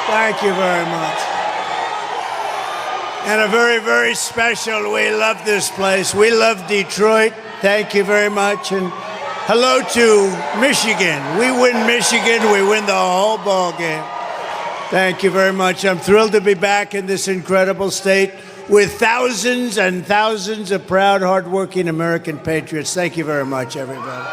Thank you very much. And a very, very special, we love this place. We love Detroit. Thank you very much. And hello to Michigan. We win Michigan, we win the whole ball game. Thank you very much. I'm thrilled to be back in this incredible state with thousands and thousands of proud, hardworking American patriots. Thank you very much, everybody.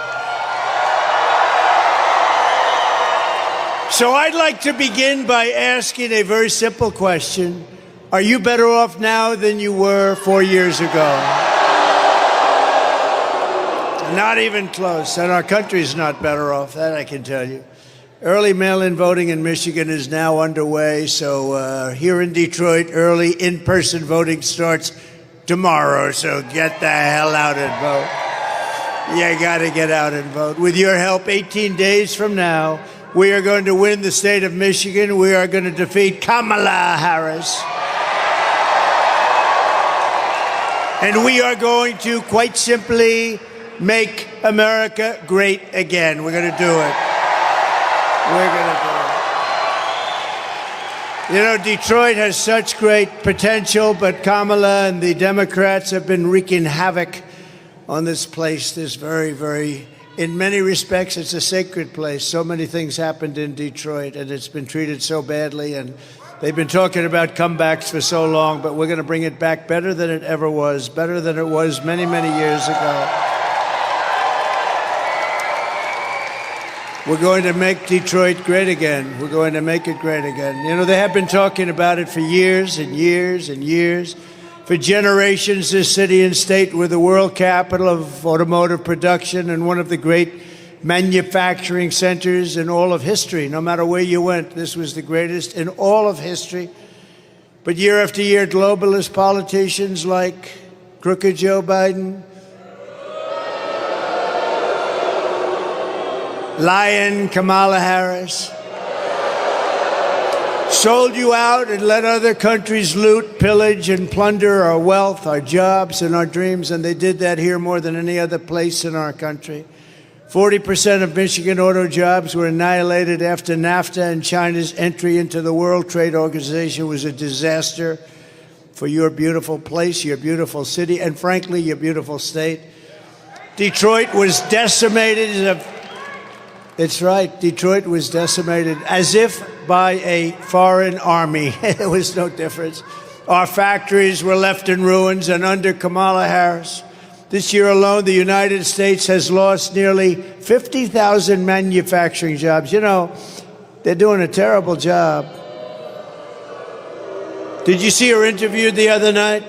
So I'd like to begin by asking a very simple question. Are you better off now than you were 4 years ago? Not even close. And our country's not better off, that I can tell you. Early mail-in voting in Michigan is now underway. So here in Detroit, early in-person voting starts tomorrow. So get the hell out and vote. You got to get out and vote. With your help, 18 days from now, we are going to win the state of Michigan. We are going to defeat Kamala Harris. And we are going to, quite simply, make America great again. We're going to do it. We're going to do it. You know, Detroit has such great potential, but Kamala and the Democrats have been wreaking havoc on this place, this very, very, in many respects, it's a sacred place. So many things happened in Detroit, and it's been treated so badly, and they've been talking about comebacks for so long, but we're going to bring it back better than it ever was, better than it was many, many years ago. We're going to make Detroit great again. We're going to make it great again. You know, they have been talking about it for years and years and years. For generations, this city and state were the world capital of automotive production and one of the great manufacturing centers in all of history. No matter where you went, this was the greatest in all of history. But year after year, globalist politicians like crooked Joe Biden, lying Kamala Harris, sold you out and let other countries loot, pillage, and plunder our wealth, our jobs, and our dreams, and they did that here more than any other place in our country. 40% of Michigan auto jobs were annihilated after NAFTA, and China's entry into the World Trade Organization was a disaster for your beautiful place, your beautiful city, and frankly, your beautiful state. Detroit was decimated. It's right, Detroit was decimated as if by a foreign army. There was no difference. Our factories were left in ruins, and under Kamala Harris, this year alone, the United States has lost nearly 50,000 manufacturing jobs. You know, they're doing a terrible job. Did you see her interview the other night?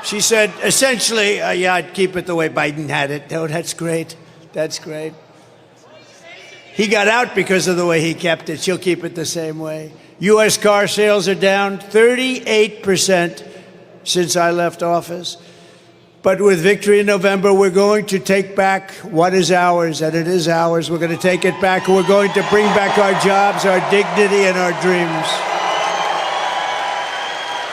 She said, essentially, yeah, I'd keep it the way Biden had it. Oh, that's great. That's great. He got out because of the way he kept it. She'll keep it the same way. U.S. car sales are down 38% since I left office. But with victory in November, we're going to take back what is ours, and it is ours. We're going to take it back, and we're going to bring back our jobs, our dignity, and our dreams.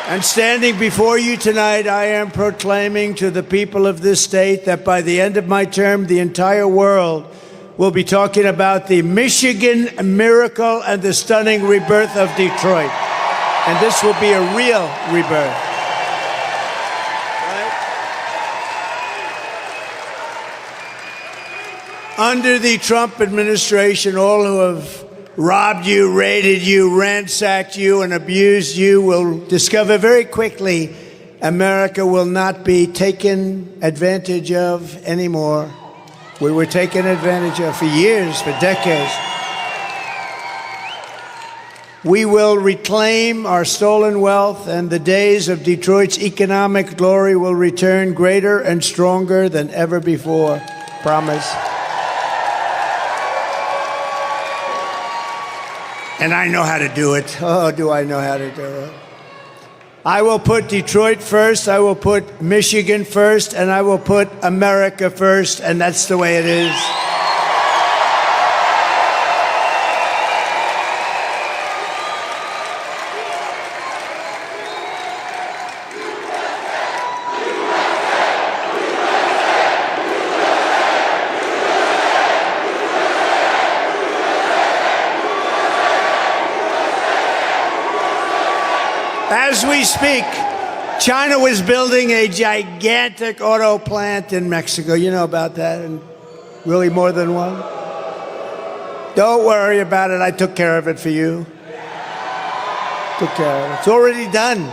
And standing before you tonight, I am proclaiming to the people of this state that by the end of my term, the entire world will be talking about the Michigan miracle and the stunning rebirth of Detroit. And this will be a real rebirth. Right? Under the Trump administration, all who have robbed you, raided you, ransacked you, and abused you will discover very quickly America will not be taken advantage of anymore. We were taken advantage of for years, for decades. We will reclaim our stolen wealth, and the days of Detroit's economic glory will return greater and stronger than ever before. Promise. And I know how to do it. Oh, do I know how to do it. I will put Detroit first, I will put Michigan first, and I will put America first, and that's the way it is. As we speak, China was building a gigantic auto plant in Mexico. You know about that, and really more than one. Don't worry about it. I took care of it for you. Took care of it. It's already done.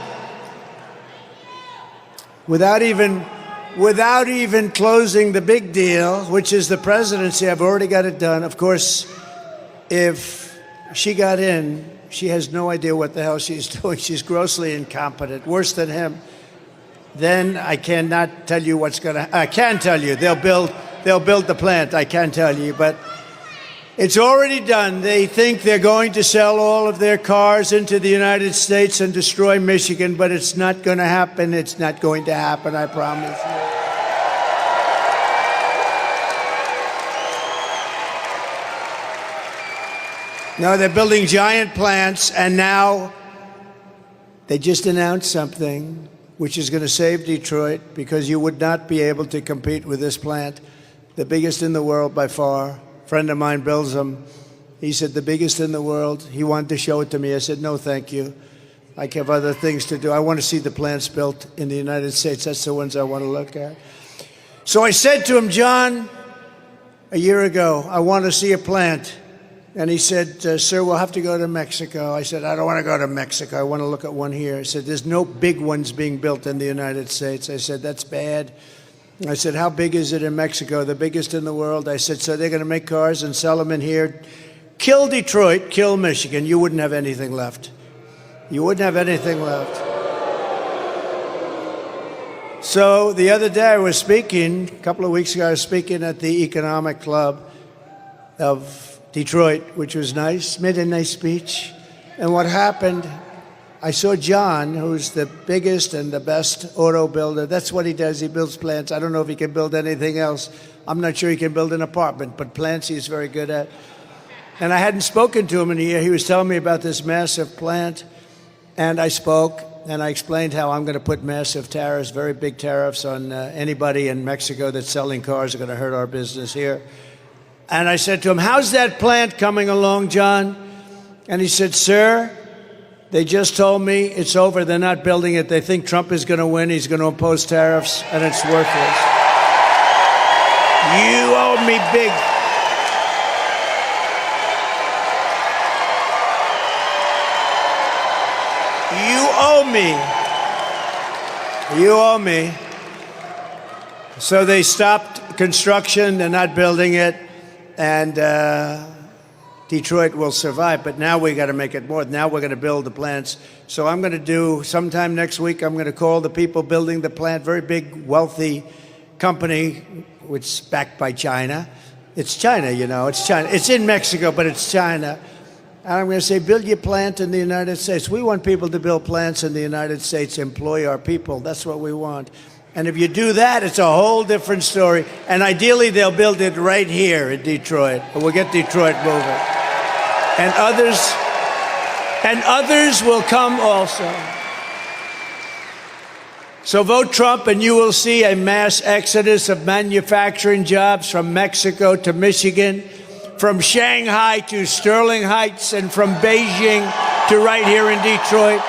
Without even closing the big deal, which is the presidency, I've already got it done. Of course, if she got in, she has no idea what the hell she's doing. She's grossly incompetent, worse than him. Then I cannot tell you what's going to. I can tell you they'll build the plant. I can tell you, but it's already done. They think they're going to sell all of their cars into the United States and destroy Michigan, but it's not going to happen. It's not going to happen, I promise you. No, they're building giant plants, and now they just announced something which is going to save Detroit, because you would not be able to compete with this plant, the biggest in the world by far. A friend of mine builds them. He said, the biggest in the world. He wanted to show it to me. I said, no, thank you. I have other things to do. I want to see the plants built in the United States. That's the ones I want to look at. So I said to him, John, a year ago, I want to see a plant. And he said, sir, we'll have to go to Mexico. I said, I don't want to go to Mexico. I want to look at one here. He said, there's no big ones being built in the United States. I said, that's bad. I said, how big is it in Mexico? The biggest in the world. I said, so they're going to make cars and sell them in here. Kill Detroit, kill Michigan. You wouldn't have anything left. You wouldn't have anything left. So the other day I was speaking, a couple of weeks ago, I was speaking at the Economic Club of Detroit, which was nice, made a nice speech. And what happened, I saw John, who's the biggest and the best auto builder. That's what he does. He builds plants. I don't know if he can build anything else. I'm not sure he can build an apartment, but plants he's very good at. And I hadn't spoken to him in a year. He was telling me about this massive plant. And I spoke, and I explained how I'm going to put massive tariffs, very big tariffs on anybody in Mexico that's selling cars are going to hurt our business here. And I said to him, how's that plant coming along, John? And he said, sir, they just told me it's over. They're not building it. They think Trump is going to win. He's going to impose tariffs, and it's worthless. You owe me big. You owe me. You owe me. So they stopped construction. They're not building it. And Detroit will survive, but now we got to make it more. Now we're going to build the plants. So I'm going to do, sometime next week, I'm going to call the people building the plant, very big, wealthy company, which is backed by China. It's China, you know, it's China. It's in Mexico, but it's China. And I'm going to say, build your plant in the United States. We want people to build plants in the United States, employ our people. That's what we want. And if you do that, it's a whole different story. And ideally, they'll build it right here in Detroit. We'll get Detroit moving. And others will come also. So vote Trump, and you will see a mass exodus of manufacturing jobs from Mexico to Michigan, from Shanghai to Sterling Heights, and from Beijing to right here in Detroit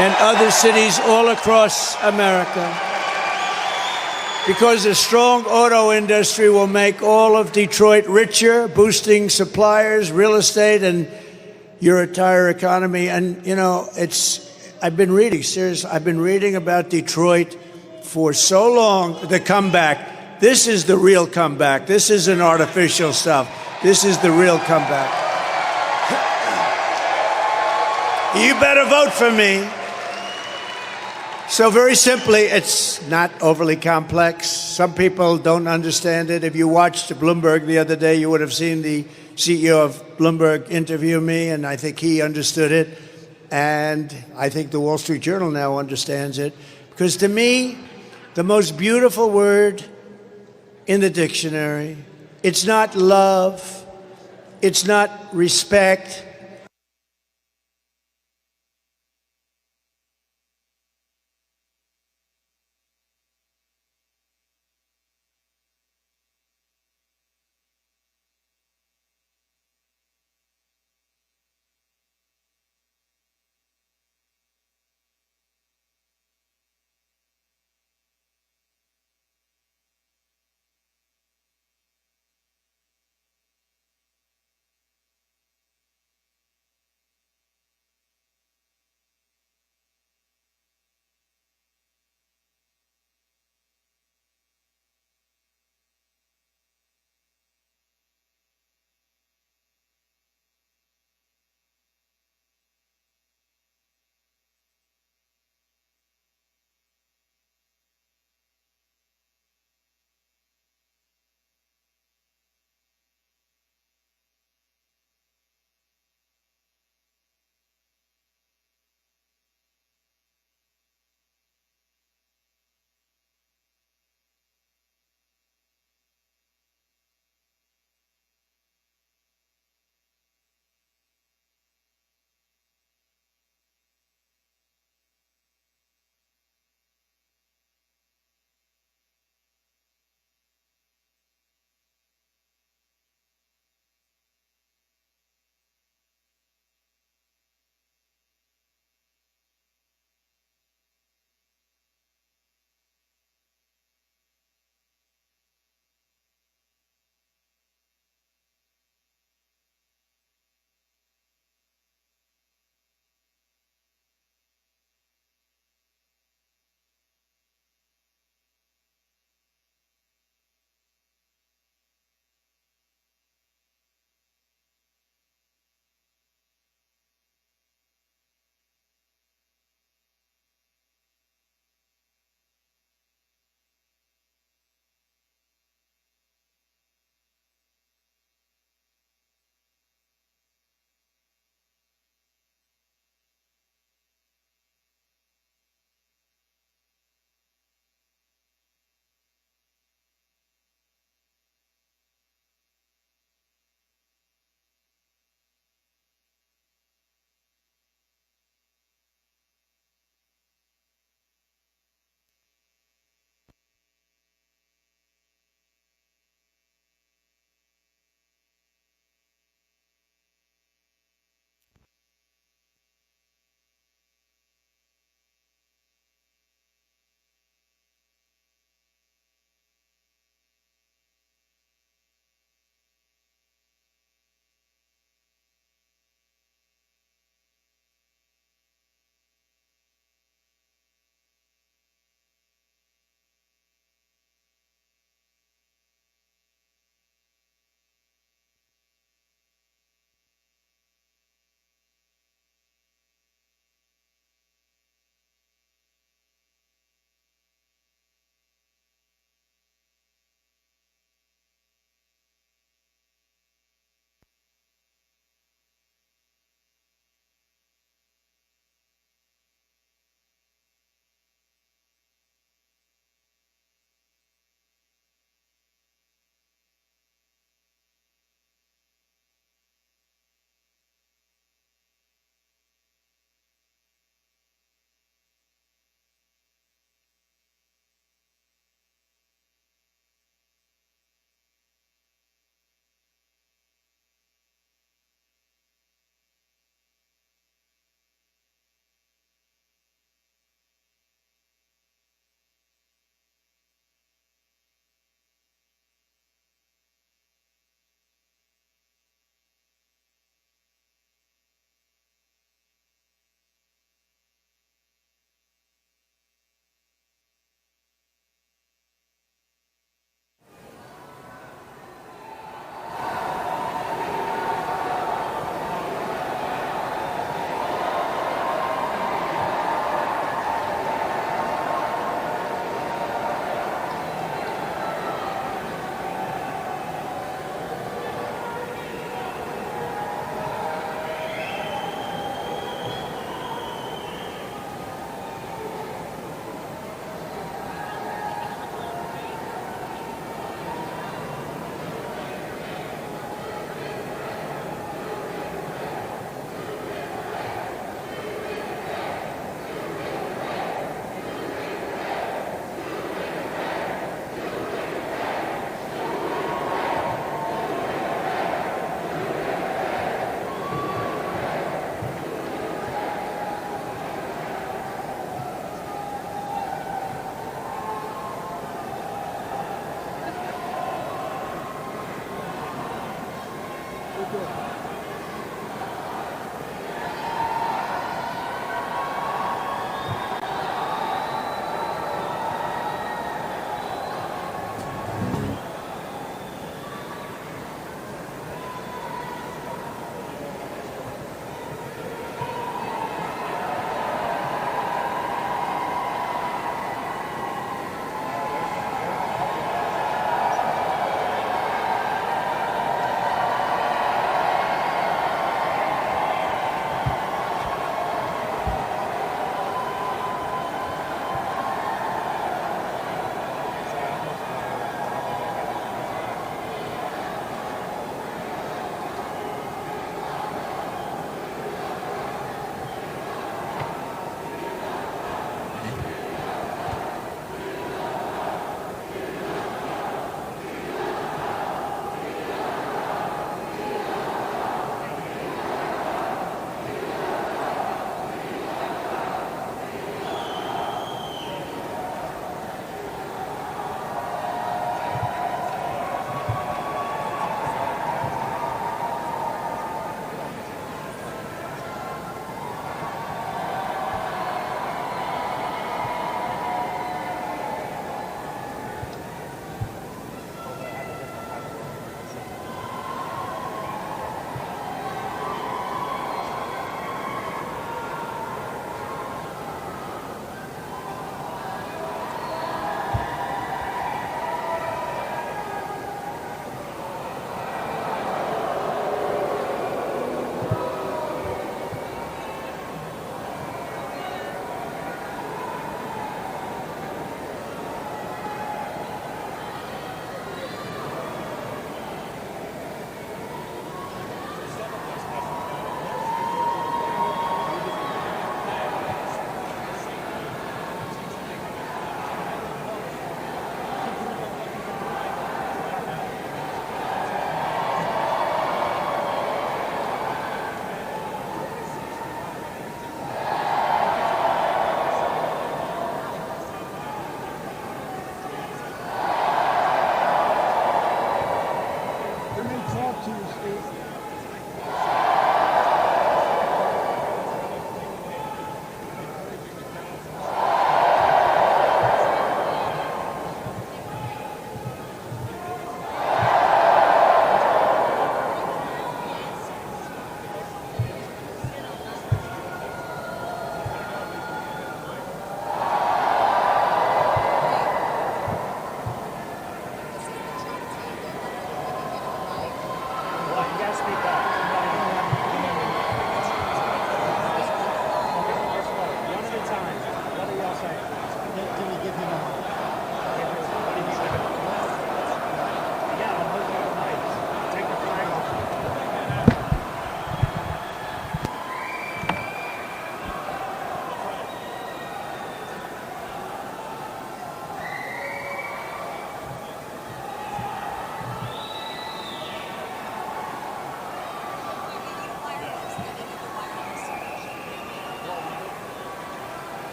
and other cities all across America. Because a strong auto industry will make all of Detroit richer, boosting suppliers, real estate, and your entire economy. And, you know, I've been reading about Detroit for so long, the comeback. This is the real comeback. This isn't artificial stuff. This is the real comeback. You better vote for me. So very simply, it's not overly complex. Some people don't understand it. If you watched Bloomberg the other day, you would have seen the CEO of Bloomberg interview me, and I think he understood it. And I think the Wall Street Journal now understands it. Because to me, the most beautiful word in the dictionary, it's not love, it's not respect,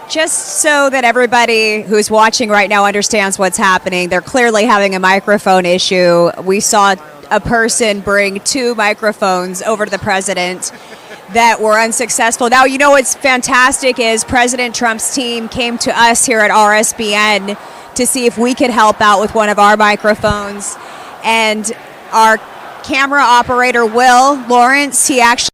Just so that everybody who's watching right now understands what's happening, they're clearly having a microphone issue. We saw a person bring 2 microphones over to the president that were unsuccessful. Now, you know what's fantastic is President Trump's team came to us here at RSBN to see if we could help out with one of our microphones. And our camera operator, Will Lawrence, he actually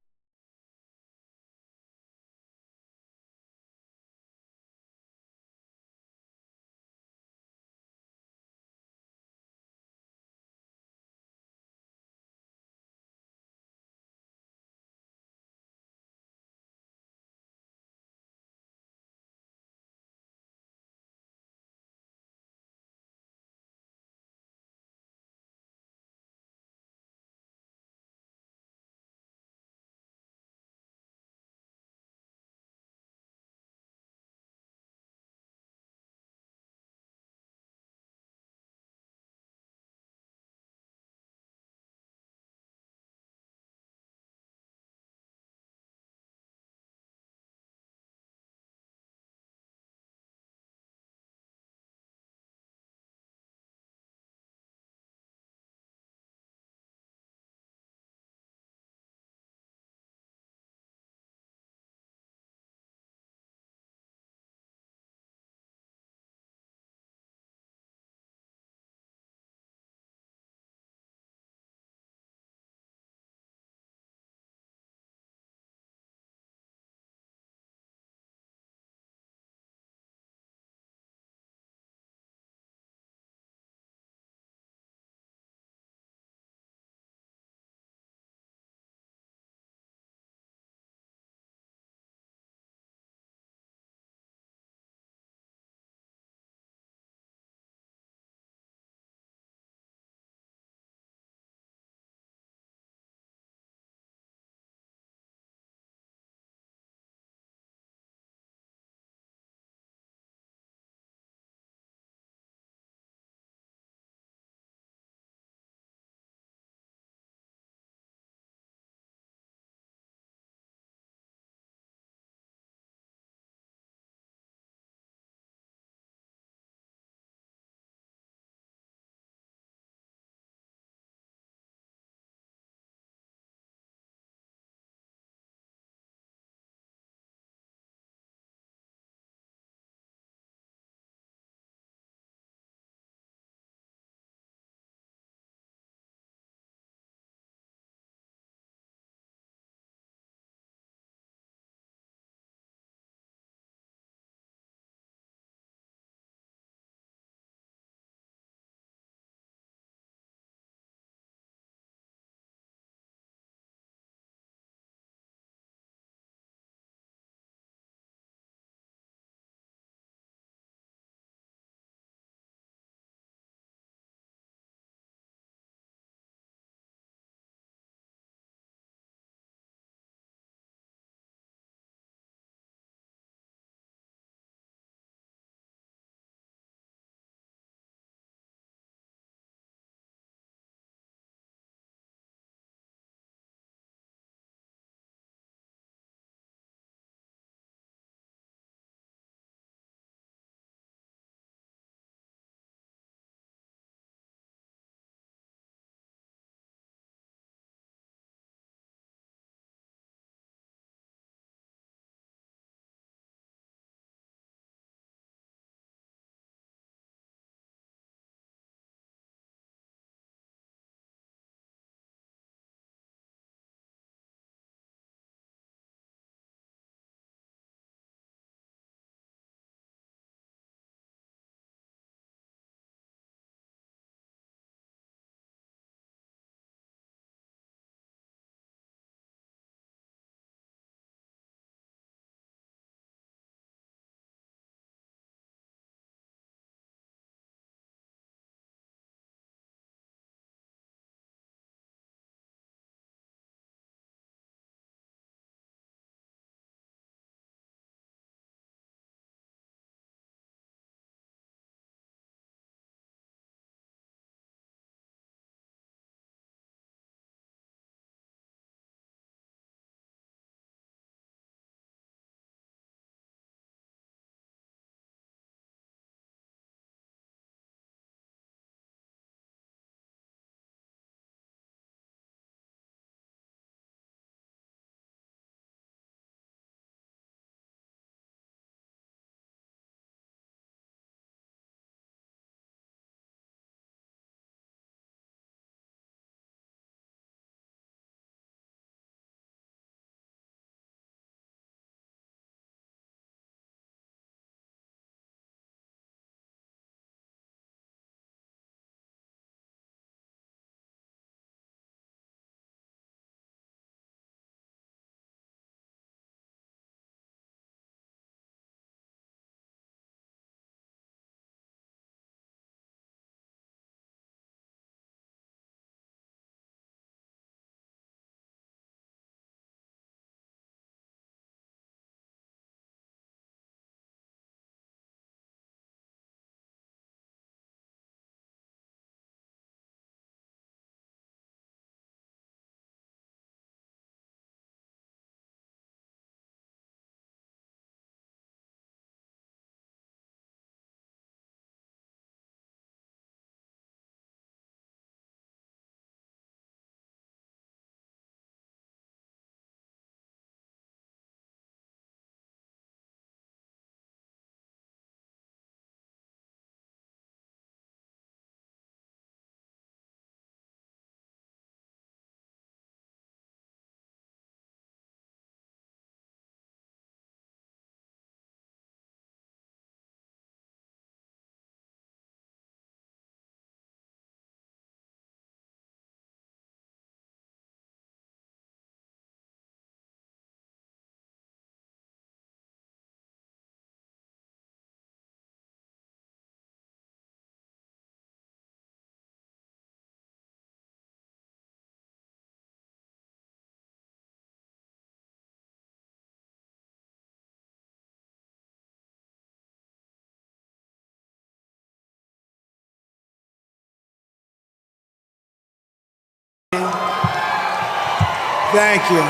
Thank you.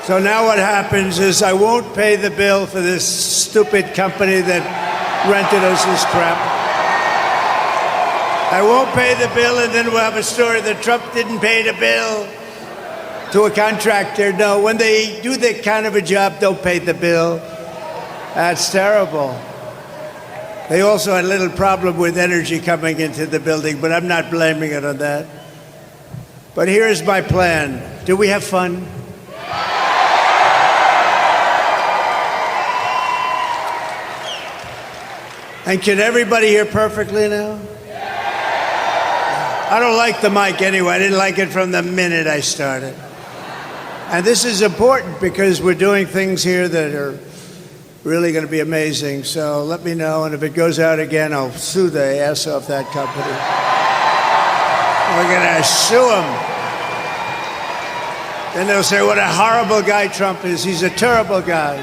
So now what happens is I won't pay the bill for this stupid company that rented us this crap. I won't pay the bill, and then we'll have a story that Trump didn't pay the bill to a contractor. No, when they do that kind of a job, don't pay the bill. That's terrible. They also had a little problem with energy coming into the building, but I'm not blaming it on that. But here's my plan. Do we have fun? And can everybody hear perfectly now? I don't like the mic anyway. I didn't like it from the minute I started. And this is important because we're doing things here that are really going to be amazing. So let me know, and if it goes out again, I'll sue the ass off that company. We're going to sue them. Then they'll say what a horrible guy Trump is. He's a terrible guy.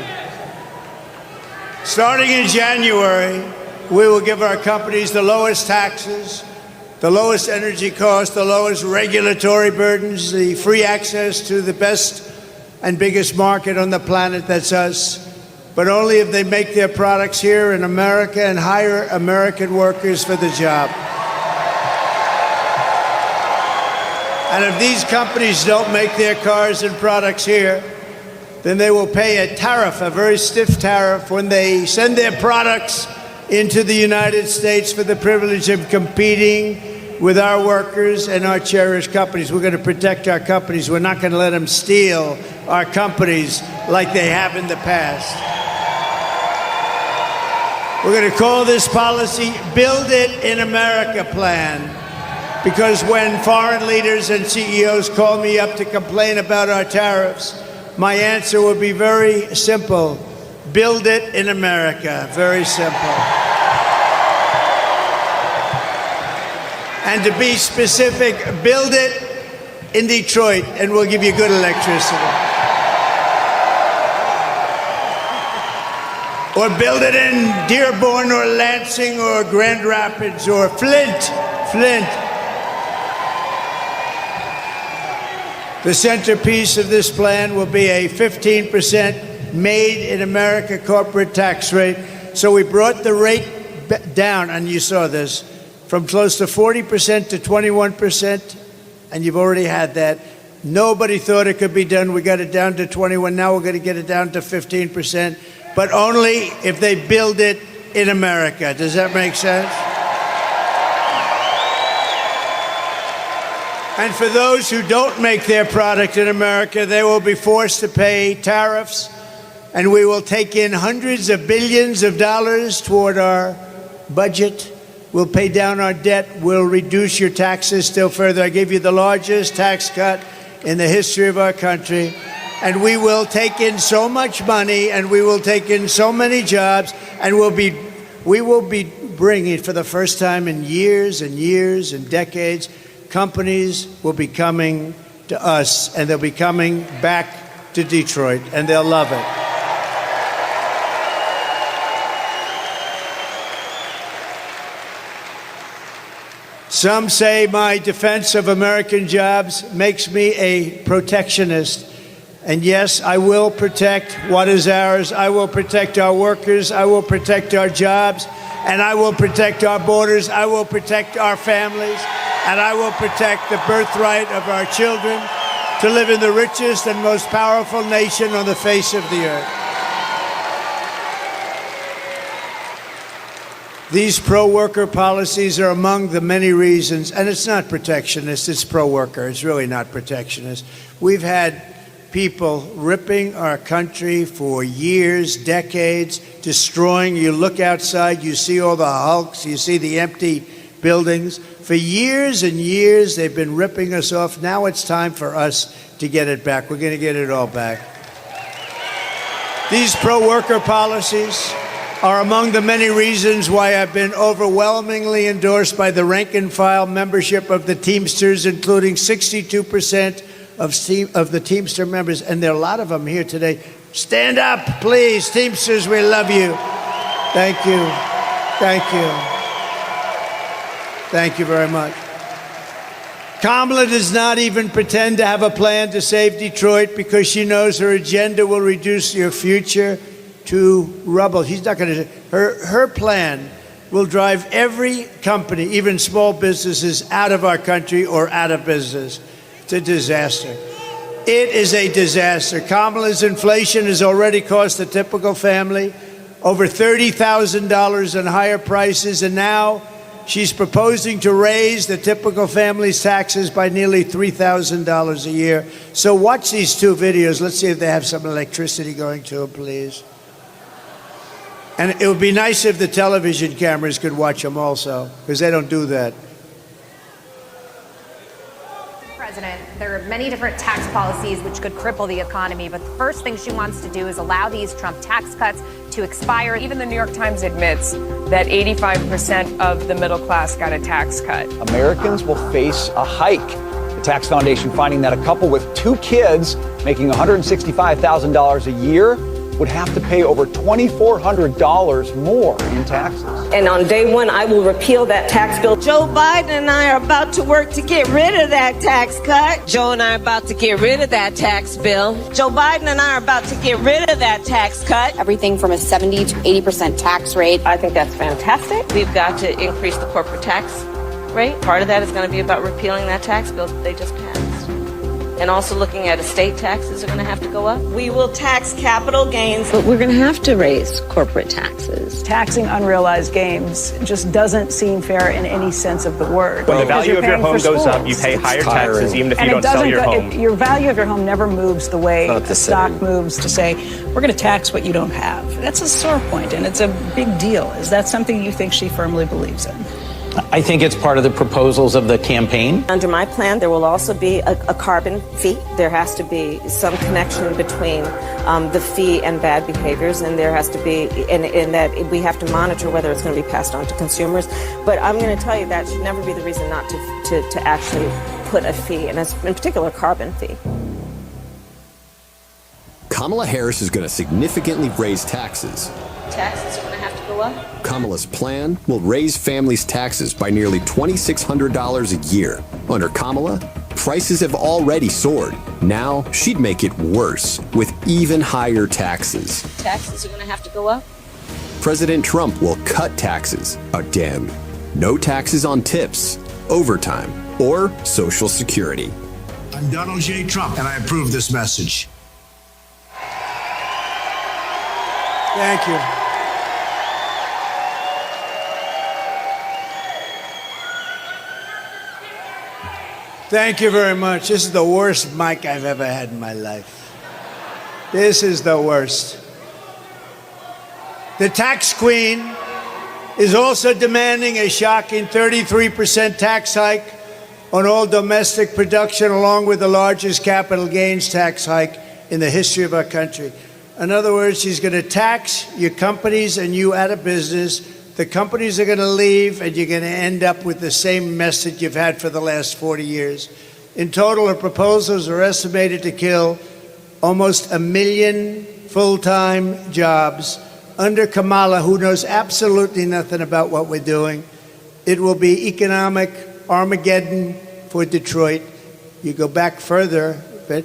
Starting in January, we will give our companies the lowest taxes, the lowest energy costs, the lowest regulatory burdens, the free access to the best and biggest market on the planet, that's us, but only if they make their products here in America and hire American workers for the job. And if these companies don't make their cars and products here, then they will pay a tariff, a very stiff tariff, when they send their products into the United States for the privilege of competing with our workers and our cherished companies. We're going to protect our companies. We're not going to let them steal our companies like they have in the past. We're going to call this policy Build It in America Plan, because when foreign leaders and CEOs call me up to complain about our tariffs, my answer will be very simple. Build it in America. Very simple. And to be specific, build it in Detroit, and we'll give you good electricity. Or build it in Dearborn or Lansing or Grand Rapids or Flint. The centerpiece of this plan will be a 15% made in America corporate tax rate. So we brought the rate down, and you saw this, from close to 40% to 21%, and you've already had that. Nobody thought it could be done. We got it down to 21. Now we're going to get it down to 15%, but only if they build it in America. Does that make sense? And for those who don't make their product in America, they will be forced to pay tariffs, and we will take in hundreds of billions of dollars toward our budget. We'll pay down our debt. We'll reduce your taxes still further. I gave you the largest tax cut in the history of our country. And we will take in so much money, and we will take in so many jobs, and we will be bringing, for the first time in years and years and decades, companies will be coming to us, and they'll be coming back to Detroit, and they'll love it. Some say my defense of American jobs makes me a protectionist. And yes, I will protect what is ours. I will protect our workers. I will protect our jobs. And I will protect our borders. I will protect our families. And I will protect the birthright of our children to live in the richest and most powerful nation on the face of the earth. These pro-worker policies are among the many reasons, and it's not protectionist, it's pro-worker. It's really not protectionist. We've had people ripping our country for years, decades, destroying. You look outside, you see all the hulks, you see the empty buildings. For years and years, they've been ripping us off. Now it's time for us to get it back. We're going to get it all back. These pro-worker policies are among the many reasons why I've been overwhelmingly endorsed by the rank-and-file membership of the Teamsters, including 62% of the Teamster members, and there are a lot of them here today. Stand up, please. Teamsters, we love you. Thank you. Thank you. Thank you very much. Kamala does not even pretend to have a plan to save Detroit because she knows her agenda will reduce your future to rubble. She's not going to. Her plan will drive every company, even small businesses, out of our country or out of business. It's a disaster. It is a disaster. Kamala's inflation has already cost the typical family over $30,000 in higher prices, and now she's proposing to raise the typical family's taxes by nearly $3,000 a year. So watch these two videos. Let's see if they have some electricity going to them, please. And it would be nice if the television cameras could watch them also, because they don't do that. President, there are many different tax policies which could cripple the economy, but the first thing she wants to do is allow these Trump tax cuts to expire. Even the New York Times admits that 85% of the middle class got a tax cut. Americans will face a hike. The Tax Foundation finding that a couple with 2 kids making $165,000 a year would have to pay over $2,400 more in taxes. And on day one, I will repeal that tax bill. Joe Biden and I are about to work to get rid of that tax cut. Joe and I are about to get rid of that tax bill. Joe Biden and I are about to get rid of that tax cut. Everything from a 70 to 80% tax rate. I think that's fantastic. We've got to increase the corporate tax rate. Part of that is going to be about repealing that tax bill that they just passed. And also looking at estate taxes are going to have to go up. We will tax capital gains, but we're going to have to raise corporate taxes. Taxing unrealized gains just doesn't seem fair in any sense of the word. When the value of your home goes up, you pay higher taxes even if you don't sell your home. Your value of your home never moves the way the stock moves to say, we're going to tax what you don't have. That's a sore point, and it's a big deal. Is that something you think she firmly believes in? I think it's part of the proposals of the campaign. Under my plan, there will also be a carbon fee. There has to be some connection between the fee and bad behaviors, and there has to be, in that we have to monitor whether it's going to be passed on to consumers. But I'm going to tell you that should never be the reason not to actually put a fee, and in particular, a carbon fee. Kamala Harris is going to significantly raise taxes. Taxes are going to have to go up. Kamala's plan will raise families' taxes by nearly $2,600 a year. Under Kamala, prices have already soared. Now she'd make it worse with even higher taxes. Taxes are going to have to go up. President Trump will cut taxes again. No taxes on tips, overtime, or Social Security. I'm Donald J. Trump, and I approve this message. Thank you. Thank you very much. This is the worst mic I've ever had in my life. This is the worst. The tax queen is also demanding a shocking 33% tax hike on all domestic production, along with the largest capital gains tax hike in the history of our country. In other words, she's going to tax your companies and you out of business. The companies are going to leave, and you're going to end up with the same mess that you've had for the last 40 years. In total, her proposals are estimated to kill almost 1 million full-time jobs. Under Kamala, who knows absolutely nothing about what we're doing, it will be economic Armageddon for Detroit. You go back further, but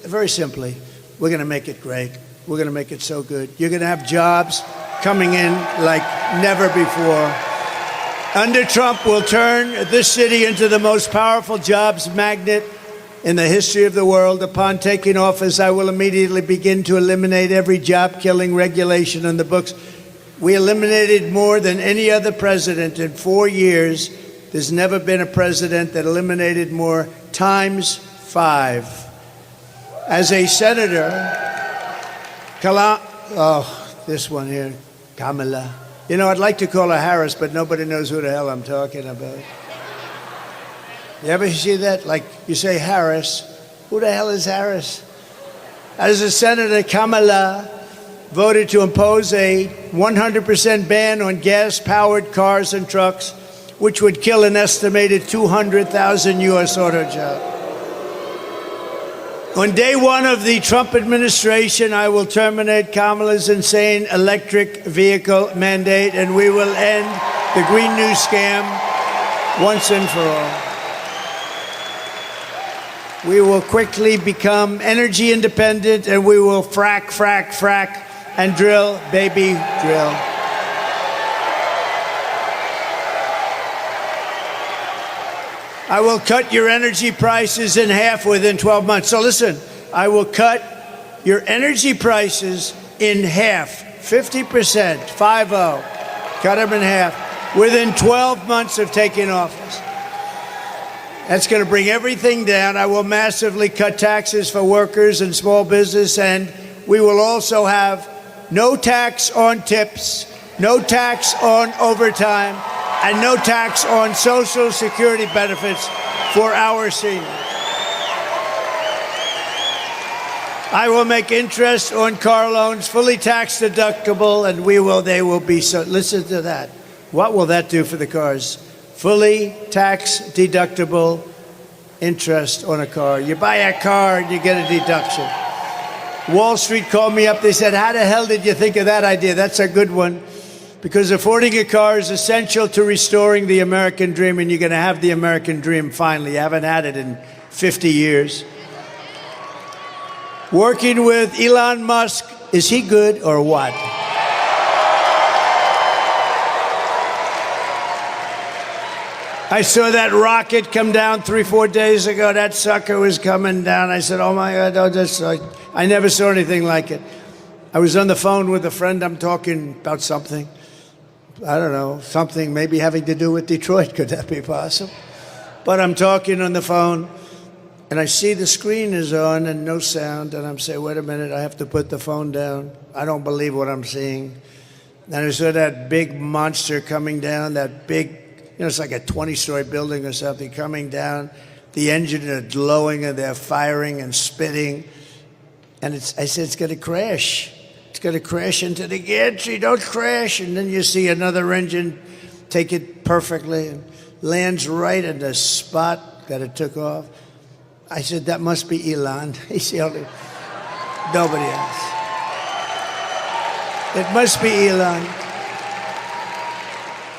very simply, we're going to make it great. We're going to make it so good. You're going to have jobs coming in like never before. Under Trump, we'll turn this city into the most powerful jobs magnet in the history of the world. Upon taking office, I will immediately begin to eliminate every job-killing regulation in the books. We eliminated more than any other president in 4 years. There's never been a president that eliminated more times 5. As a senator, this one here, Kamala. You know, I'd like to call her Harris, but nobody knows who the hell I'm talking about. You ever see that? Like, you say Harris, who the hell is Harris? As a senator, Kamala voted to impose a 100% ban on gas-powered cars and trucks, which would kill an estimated 200,000 U.S. auto jobs. On day one of the Trump administration, I will terminate Kamala's insane electric vehicle mandate, and we will end the Green New scam once and for all. We will quickly become energy independent, and we will frack, frack, frack, and drill, baby, drill. I will cut your energy prices in half within 12 months. So listen, I will cut your energy prices in half, 50%, 5-0, cut them in half within 12 months of taking office. That's going to bring everything down. I will massively cut taxes for workers and small business, and we will also have no tax on tips, no tax on overtime, and no tax on Social Security benefits for our seniors. I will make interest on car loans fully tax deductible, and they will be so. Listen to that. What will that do for the cars? Fully tax deductible interest on a car. You buy a car and you get a deduction. Wall Street called me up. They said, how the hell did you think of that idea? That's a good one. Because affording a car is essential to restoring the American dream, and you're going to have the American dream finally. You haven't had it in 50 years. Working with Elon Musk, is he good or what? I saw that rocket come down 3-4 days ago. That sucker was coming down. I said, oh my God, I never saw anything like it. I was on the phone with a friend. I'm talking about something. I don't know, something maybe having to do with Detroit. Could that be possible? But I'm talking on the phone, and I see the screen is on and no sound, and I'm saying, wait a minute, I have to put the phone down. I don't believe what I'm seeing. And I saw that big monster coming down, that big, it's like a 20-story building or something coming down. The engine are glowing, and they're firing and spitting. And I said, it's going to crash. It's going to crash into the gantry. Don't crash. And then you see another engine take it perfectly and lands right in the spot that it took off. I said, that must be Elon. He's the only, nobody else. It must be Elon.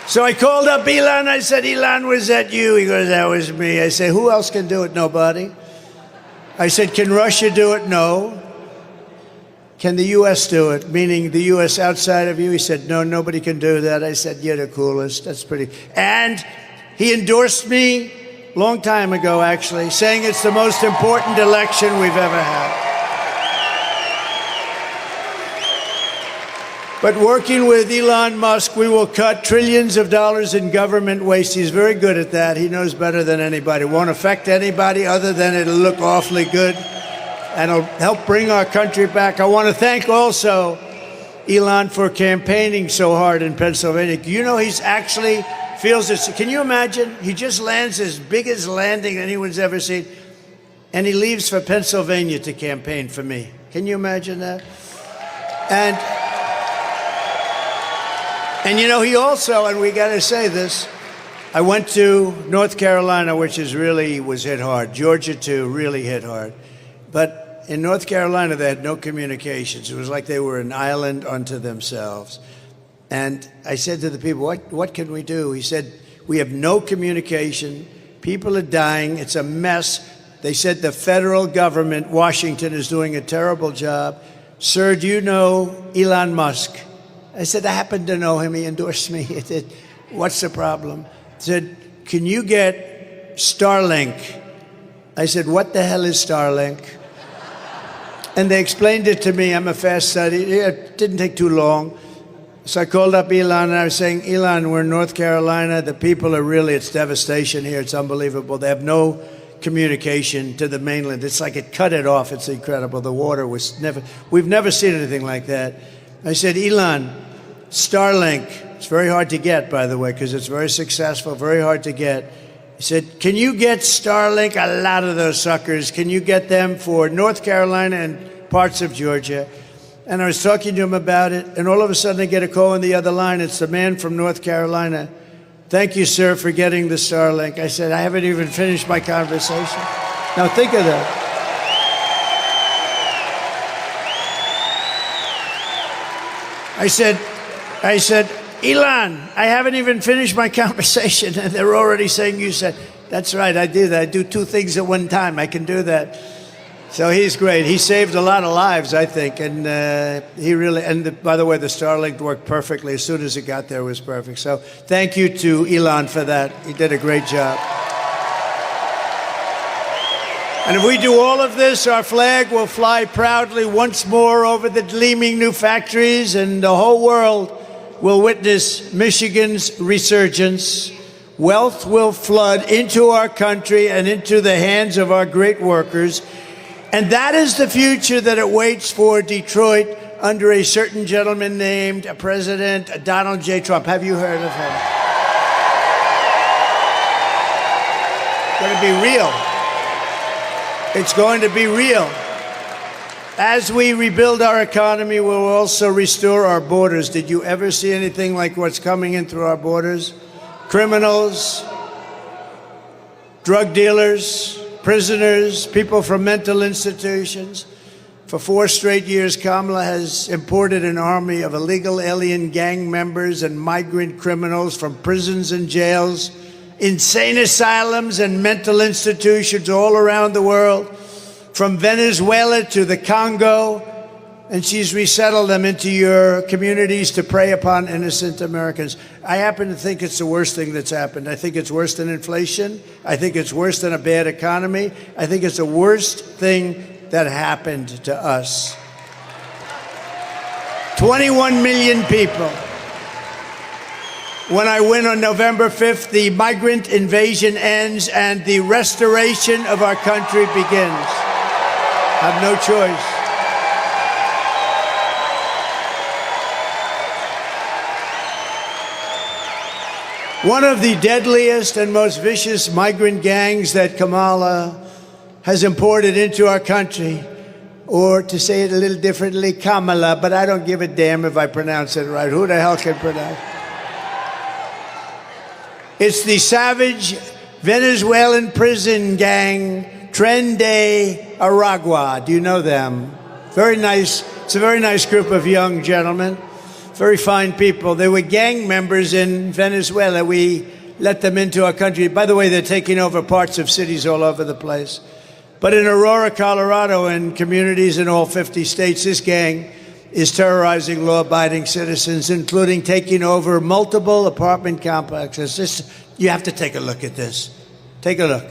So I called up Elon. I said, Elon, was that you? He goes, that was me. I said, who else can do it? Nobody. I said, can Russia do it? No. Can the U.S. do it? Meaning the U.S. outside of you? He said, no, nobody can do that. I said, you're the coolest. That's pretty. And he endorsed me a long time ago, actually, saying it's the most important election we've ever had. But working with Elon Musk, we will cut trillions of dollars in government waste. He's very good at that. He knows better than anybody. Won't affect anybody other than it'll look awfully good, and it'll help bring our country back. I want to thank also Elon for campaigning so hard in Pennsylvania. You know, he's actually feels this. Can you imagine? He just lands his biggest landing anyone's ever seen, and he leaves for Pennsylvania to campaign for me. Can you imagine that? And you know, he also, and we got to say this, I went to North Carolina, which was hit hard. Georgia, too, really hit hard. But in North Carolina, they had no communications. It was like they were an island unto themselves. And I said to the people, what can we do? He said, we have no communication. People are dying. It's a mess. They said the federal government, Washington, is doing a terrible job. Sir, do you know Elon Musk? I said, I happen to know him. He endorsed me. He said, what's the problem? He said, can you get Starlink? I said, what the hell is Starlink? And they explained it to me. I'm a fast study. It didn't take too long. So I called up Elon, and I was saying, Elon, we're in North Carolina. The people are really, it's devastation here. It's unbelievable. They have no communication to the mainland. It's like it cut it off. It's incredible. The water was we've never seen anything like that. I said, Elon, Starlink, it's very hard to get, by the way, because it's very successful, very hard to get. He said, can you get Starlink, a lot of those suckers, can you get them for North Carolina and parts of Georgia? And I was talking to him about it, and all of a sudden I get a call on the other line. It's the man from North Carolina. Thank you, sir, for getting the Starlink. I said, I haven't even finished my conversation. Now think of that. I said, Elon, I haven't even finished my conversation, and they're already saying you said, that's right, I do that. I do two things at one time. I can do that. So he's great. He saved a lot of lives, I think, and he really, and by the way, the Starlink worked perfectly. As soon as it got there, it was perfect. So thank you to Elon for that. He did a great job. And if we do all of this, our flag will fly proudly once more over the gleaming new factories, and the whole world will witness Michigan's resurgence. Wealth will flood into our country and into the hands of our great workers. And that is the future that awaits for Detroit under a certain gentleman named President Donald J. Trump. Have you heard of him? It's going to be real. It's going to be real. As we rebuild our economy, we'll also restore our borders. Did you ever see anything like what's coming in through our borders? Criminals, drug dealers, prisoners, people from mental institutions. For 4 straight years, Kamala has imported an army of illegal alien gang members and migrant criminals from prisons and jails, insane asylums and mental institutions all around the world, from Venezuela to the Congo, and she's resettled them into your communities to prey upon innocent Americans. I happen to think it's the worst thing that's happened. I think it's worse than inflation. I think it's worse than a bad economy. I think it's the worst thing that happened to us. 21 million people. When I win on November 5th, the migrant invasion ends and the restoration of our country begins. I have no choice. One of the deadliest and most vicious migrant gangs that Kamala has imported into our country, or to say it a little differently, Kamala, but I don't give a damn if I pronounce it right. Who the hell can pronounce it? It's the savage Venezuelan prison gang, Tren de Aragua. Do you know them? Very nice. It's a very nice group of young gentlemen. Very fine people. They were gang members in Venezuela. We let them into our country. By the way, they're taking over parts of cities all over the place. But in Aurora, Colorado, and communities in all 50 states, this gang is terrorizing law-abiding citizens, including taking over multiple apartment complexes. You have to take a look at this. Take a look.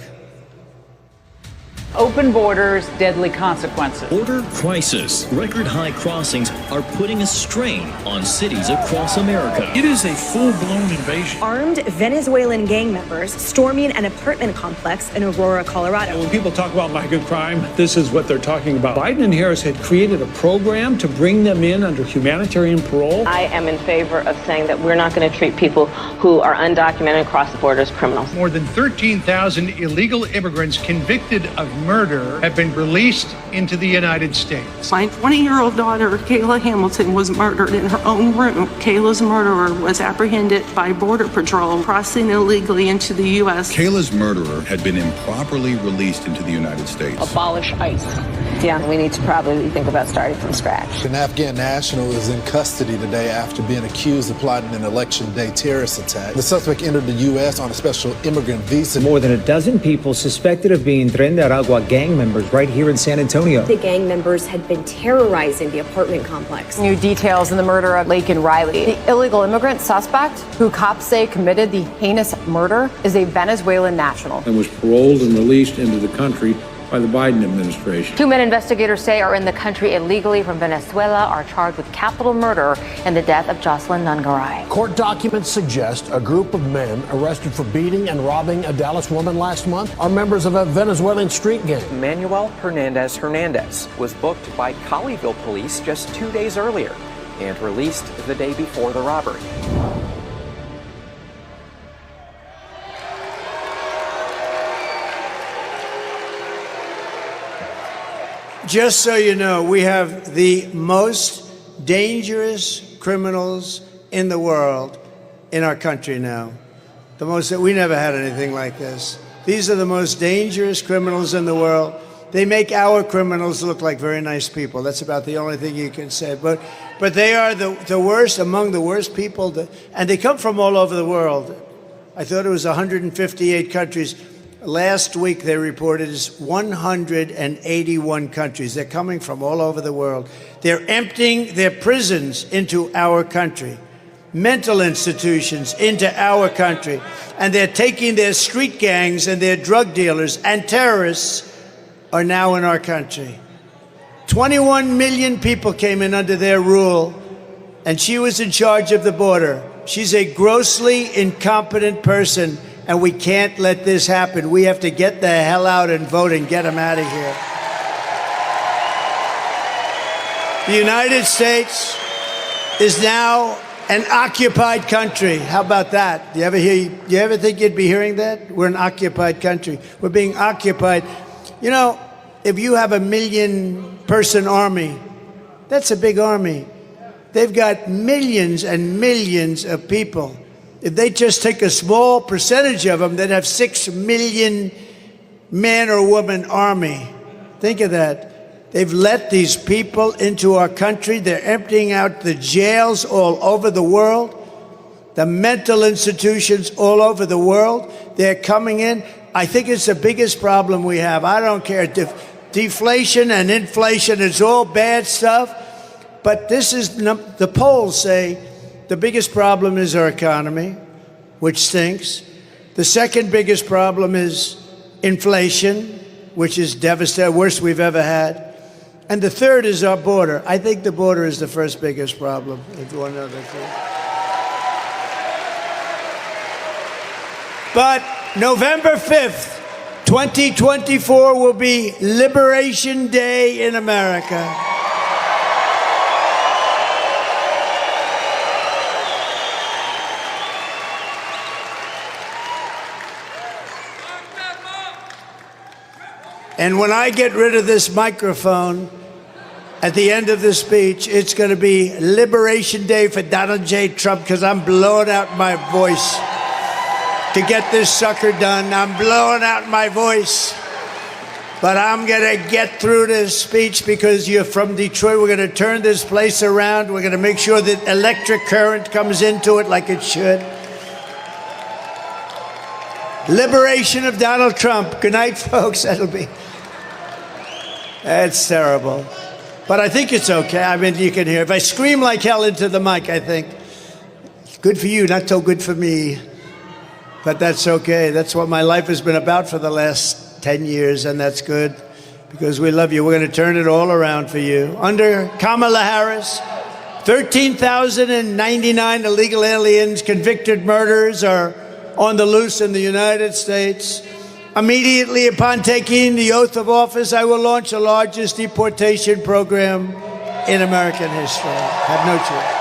Open borders, deadly consequences. Border crisis. Record high crossings are putting a strain on cities across America. It is a full-blown invasion. Armed Venezuelan gang members storming an apartment complex in Aurora, Colorado. When people talk about migrant crime, this is what they're talking about. Biden and Harris had created a program to bring them in under humanitarian parole. I am in favor of saying that we're not going to treat people who are undocumented across the border as criminals. More than 13,000 illegal immigrants convicted of murder have been released into the United States. My 20-year-old daughter, Kayla Hamilton, was murdered in her own room. Kayla's murderer was apprehended by Border Patrol crossing illegally into the U.S. Kayla's murderer had been improperly released into the United States. Abolish ICE. Yeah, we need to probably think about starting from scratch. An Afghan national is in custody today after being accused of plotting an election day terrorist attack. The suspect entered the U.S. on a special immigrant visa. More than a dozen people suspected of being Tren de Aragua gang members right here in San Antonio. The gang members had been terrorizing the apartment complex. New details in the murder of Laken Riley. The illegal immigrant suspect, who cops say committed the heinous murder, is a Venezuelan national. And was paroled and released into the country by the Biden administration. 2 men investigators say are in the country illegally from Venezuela are charged with capital murder in the death of Jocelyn Nungaray. Court documents suggest a group of men arrested for beating and robbing a Dallas woman last month are members of a Venezuelan street gang. Manuel Hernandez was booked by Colleyville police just 2 days earlier and released the day before the robbery. Just so you know, we have the most dangerous criminals in the world in our country now. We never had anything like this. These are the most dangerous criminals in the world. They make our criminals look like very nice people. That's about the only thing you can say. But but they are the worst, among the worst people, and they come from all over the world. I thought it was 158 countries. Last week they reported is 181 countries. They're coming from all over the world. They're emptying their prisons into our country, mental institutions into our country, and they're taking their street gangs and their drug dealers and terrorists are now in our country. 21 million people came in under their rule, and she was in charge of the border. She's a grossly incompetent person, and we can't let this happen. We have to get the hell out and vote and get them out of here. The United States is now an occupied country. How about that? You ever think you'd be hearing that? We're an occupied country. We're being occupied. You know, if you have a 1 million person army, that's a big army. They've got millions and millions of people. If they just take a small percentage of them, they'd have 6 million man or woman army. Think of that. They've let these people into our country. They're emptying out the jails all over the world, the mental institutions all over the world. They're coming in. I think it's the biggest problem we have. I don't care. Deflation and inflation is all bad stuff. But this is, the polls say the biggest problem is our economy, which stinks. The second biggest problem is inflation, which is devastating, worst we've ever had. And the third is our border. I think the border is the first biggest problem, if you want to know the truth. But November 5th, 2024 will be Liberation Day in America. And when I get rid of this microphone at the end of the speech, it's going to be Liberation Day for Donald J. Trump, because I'm blowing out my voice to get this sucker done. I'm blowing out my voice. But I'm going to get through this speech because you're from Detroit. We're going to turn this place around. We're going to make sure that electric current comes into it like it should. Liberation of Donald Trump. Good night, folks. That's terrible. But I think it's okay. I mean, you can hear. If I scream like hell into the mic, I think it's good for you, not so good for me. But that's okay. That's what my life has been about for the last 10 years, and that's good because we love you. We're going to turn it all around for you. Under Kamala Harris, 13,099 illegal aliens, convicted murderers are on the loose in the United States. Immediately upon taking the oath of office, I will launch the largest deportation program in American history. Have no choice.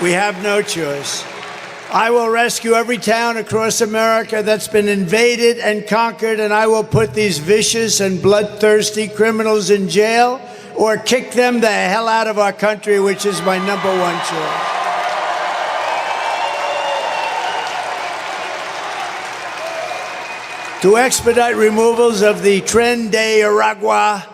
We have no choice. I will rescue every town across America that's been invaded and conquered, and I will put these vicious and bloodthirsty criminals in jail or kick them the hell out of our country, which is my #1 choice. To expedite removals of the Tren de Aragua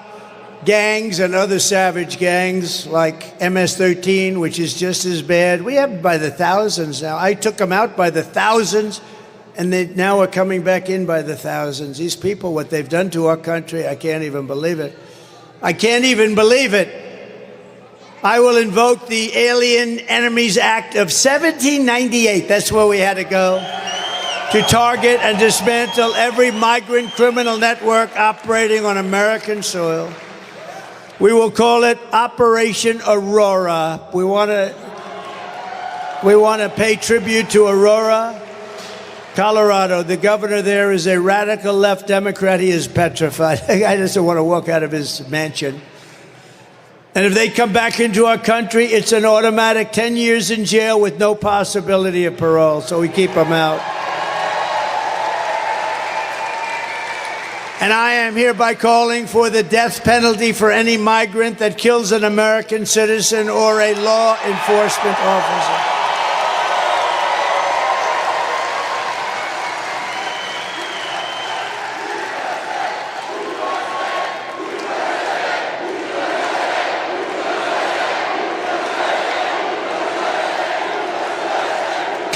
gangs and other savage gangs like MS-13, which is just as bad. We have by the thousands now. I took them out by the thousands, and they now are coming back in by the thousands. These people, what they've done to our country, I can't even believe it. I can't even believe it. I will invoke the Alien Enemies Act of 1798. That's where we had to go. To target and dismantle every migrant criminal network operating on American soil. We will call it Operation Aurora. We want to pay tribute to Aurora, Colorado. The governor there is a radical left Democrat. He is petrified. The guy doesn't want to walk out of his mansion. And if they come back into our country, it's an automatic 10 years in jail with no possibility of parole. So we keep them out. And I am hereby calling for the death penalty for any migrant that kills an American citizen or a law enforcement officer.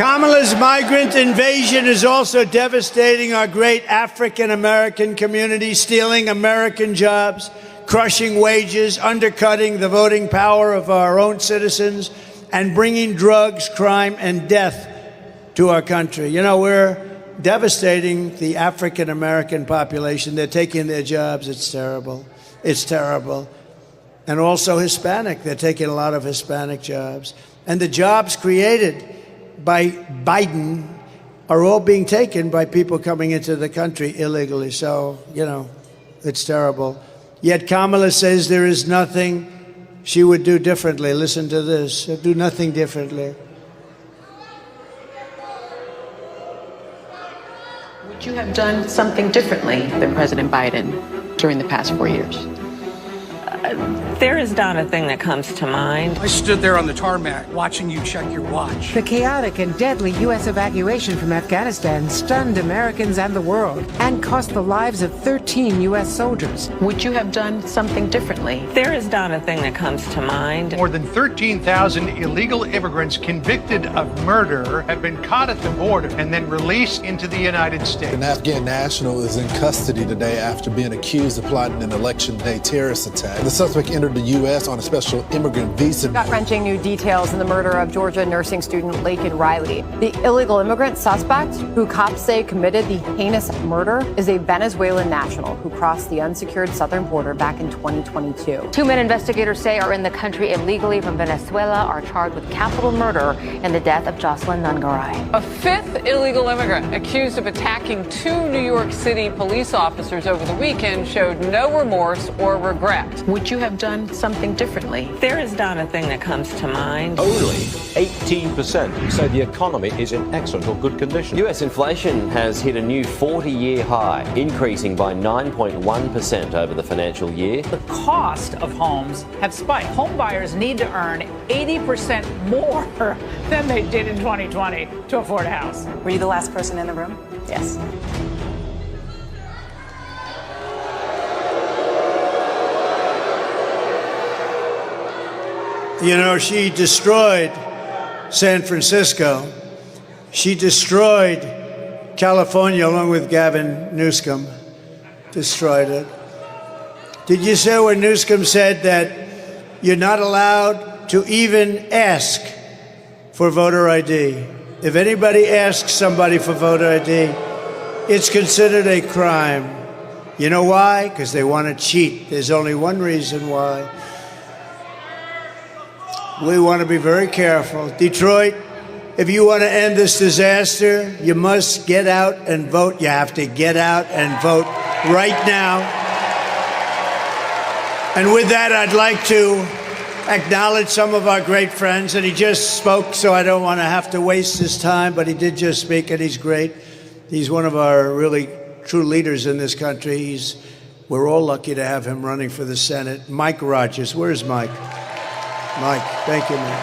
Kamala's migrant invasion is also devastating our great African American community, stealing American jobs, crushing wages, undercutting the voting power of our own citizens, and bringing drugs, crime, and death to our country. You know, we're devastating the African American population. They're taking their jobs. It's terrible. It's terrible. And also Hispanic. They're taking a lot of Hispanic jobs. And the jobs created by Biden are all being taken by people coming into the country illegally. So, you know, it's terrible. Yet Kamala says there is nothing she would do differently. Listen to this. She'll do nothing differently. Would you have done something differently than President Biden during the past 4 years? There is not a thing that comes to mind. I stood there on the tarmac watching you check your watch. The chaotic and deadly U.S. evacuation from Afghanistan stunned Americans and the world and cost the lives of 13 U.S. soldiers. Would you have done something differently? There is not a thing that comes to mind. More than 13,000 illegal immigrants convicted of murder have been caught at the border and then released into the United States. An Afghan national is in custody today after being accused of plotting an election day terrorist attack. The suspect entered the U.S. on a special immigrant visa. Gut-wrenching new details in the murder of Georgia nursing student Laken Riley. The illegal immigrant suspect, who cops say committed the heinous murder, is a Venezuelan national who crossed the unsecured southern border back in 2022. Two men investigators say are in the country illegally from Venezuela are charged with capital murder in the death of Jocelyn Nungaray. A fifth illegal immigrant accused of attacking two New York City police officers over the weekend showed no remorse or regret. Would you have done something differently? There is not a thing that comes to mind. Only 18% say the economy is in excellent or good condition. U.S. inflation has hit a new 40-year high, increasing by 9.1% over the financial year. The cost of homes have spiked. Home buyers need to earn 80% more than they did in 2020 to afford a house. Were you the last person in the room? Yes. You know, she destroyed San Francisco. She destroyed California along with Gavin Newsom. Destroyed it. Did you say when Newsom said that you're not allowed to even ask for voter ID? If anybody asks somebody for voter ID, it's considered a crime. You know why? Because they want to cheat. There's only one reason why. We want to be very careful. Detroit, if you want to end this disaster, you must get out and vote. You have to get out and vote right now. And with that, I'd like to acknowledge some of our great friends. And he just spoke, so I don't want to have to waste his time, but he did just speak, and he's great. He's one of our really true leaders in this country. We're all lucky to have him running for the Senate. Mike Rogers. Where's Mike? Mike, thank you, man.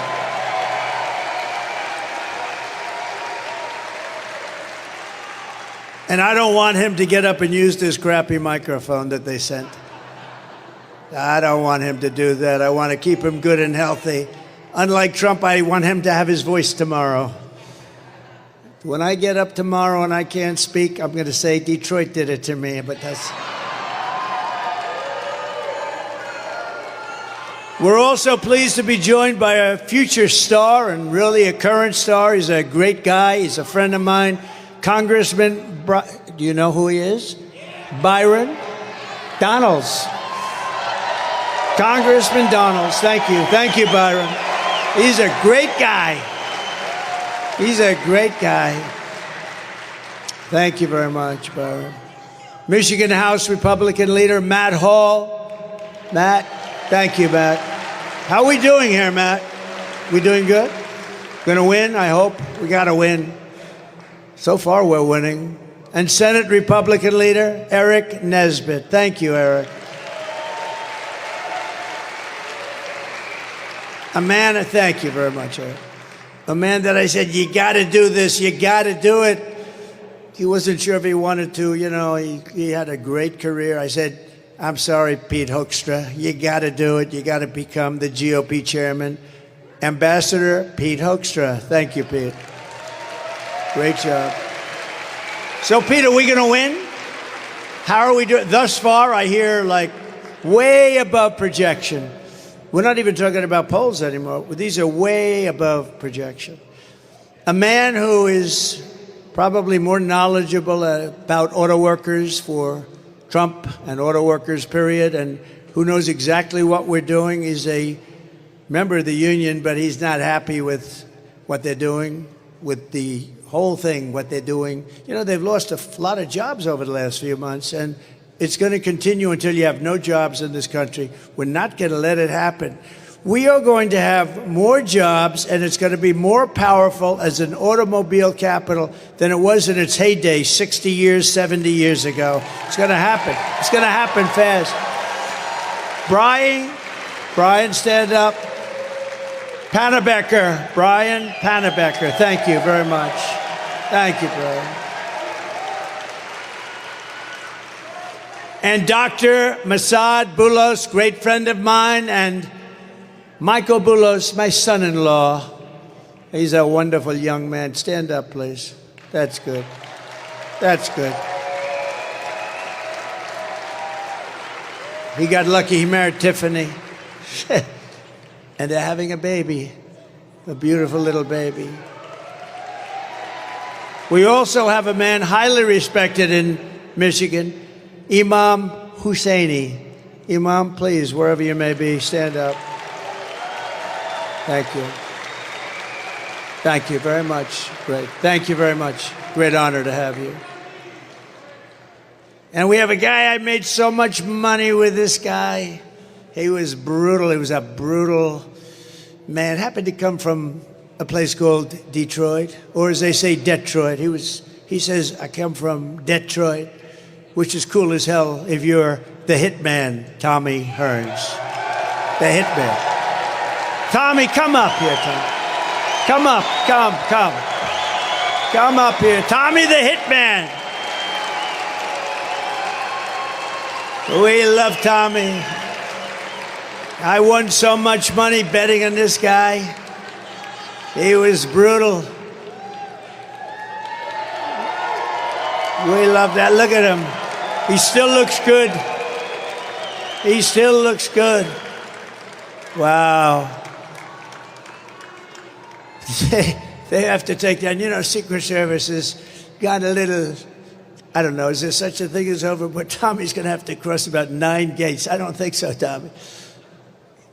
And I don't want him to get up and use this crappy microphone that they sent. I don't want him to do that. I want to keep him good and healthy. Unlike Trump, I want him to have his voice tomorrow. When I get up tomorrow and I can't speak, I'm going to say Detroit did it to me, but that's... We're also pleased to be joined by a future star and really a current star. He's a great guy. He's a friend of mine. Congressman, do you know who he is? Byron Donalds. Congressman Donalds. Thank you. Thank you, Byron. He's a great guy. He's a great guy. Thank you very much, Byron. Michigan House Republican leader Matt Hall. Matt. Thank you, Matt. How are we doing here, Matt? We doing good? Gonna win, I hope. We gotta win. So far, we're winning. And Senate Republican leader Eric Nesbitt. Thank you, Eric. A man, thank you very much, Eric. A man that I said, you gotta do this, you gotta do it. He wasn't sure if he wanted to, you know, he had a great career. I said, I'm sorry, Pete Hoekstra. You got to do it. You got to become the GOP chairman. Ambassador Pete Hoekstra. Thank you, Pete. Great job. So, Peter, we going to win? How are we doing? Thus far, I hear like way above projection. We're not even talking about polls anymore. These are way above projection. A man who is probably more knowledgeable about auto workers for Trump and auto workers, period, and who knows exactly what we're doing. He's a member of the union, but he's not happy with what they're doing, with the whole thing, what they're doing. You know, they've lost a lot of jobs over the last few months, and it's going to continue until you have no jobs in this country. We're not going to let it happen. We are going to have more jobs, and it's going to be more powerful as an automobile capital than it was in its heyday 60 years, 70 years ago. It's going to happen. It's going to happen fast. Brian, stand up. Pannebecker, Brian Pannebecker. Thank you very much. Thank you, Brian. And Dr. Masad Boulos, great friend of mine, and Michael Boulos, my son-in-law. He's a wonderful young man. Stand up, please. That's good. That's good. He got lucky. He married Tiffany. And they're having a baby, a beautiful little baby. We also have a man highly respected in Michigan, Imam Husseini. Imam, please, wherever you may be, stand up. Thank you. Thank you very much. Great. Thank you very much. Great honor to have you. And we have a guy, I made so much money with this guy. He was brutal. He was a brutal man. Happened to come from a place called Detroit, or as they say, Detroit. He says, I come from Detroit, which is cool as hell if you're the hitman, Tommy Hearns. The hitman. Tommy, come up here, Tommy. Come up, come. Come up here. Tommy the hitman. We love Tommy. I won so much money betting on this guy. He was brutal. We love that. Look at him. He still looks good. He still looks good. Wow. They have to take down. You know, Secret Service has got a little, I don't know, is there such a thing as over? But Tommy's going to have to cross about 9 gates. I don't think so, Tommy.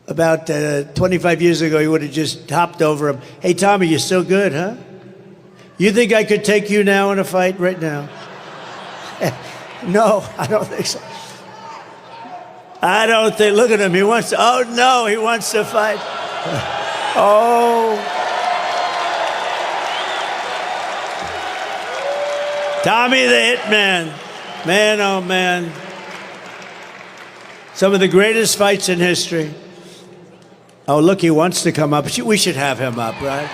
About 25 years ago, he would have just hopped over him. Hey, Tommy, you still good, huh? You think I could take you now in a fight right now? No, I don't think so. I don't think, look at him, he wants to, oh no, he wants to fight. Oh. Tommy the Hitman. Man, oh man. Some of the greatest fights in history. Oh, look, he wants to come up. We should have him up, right?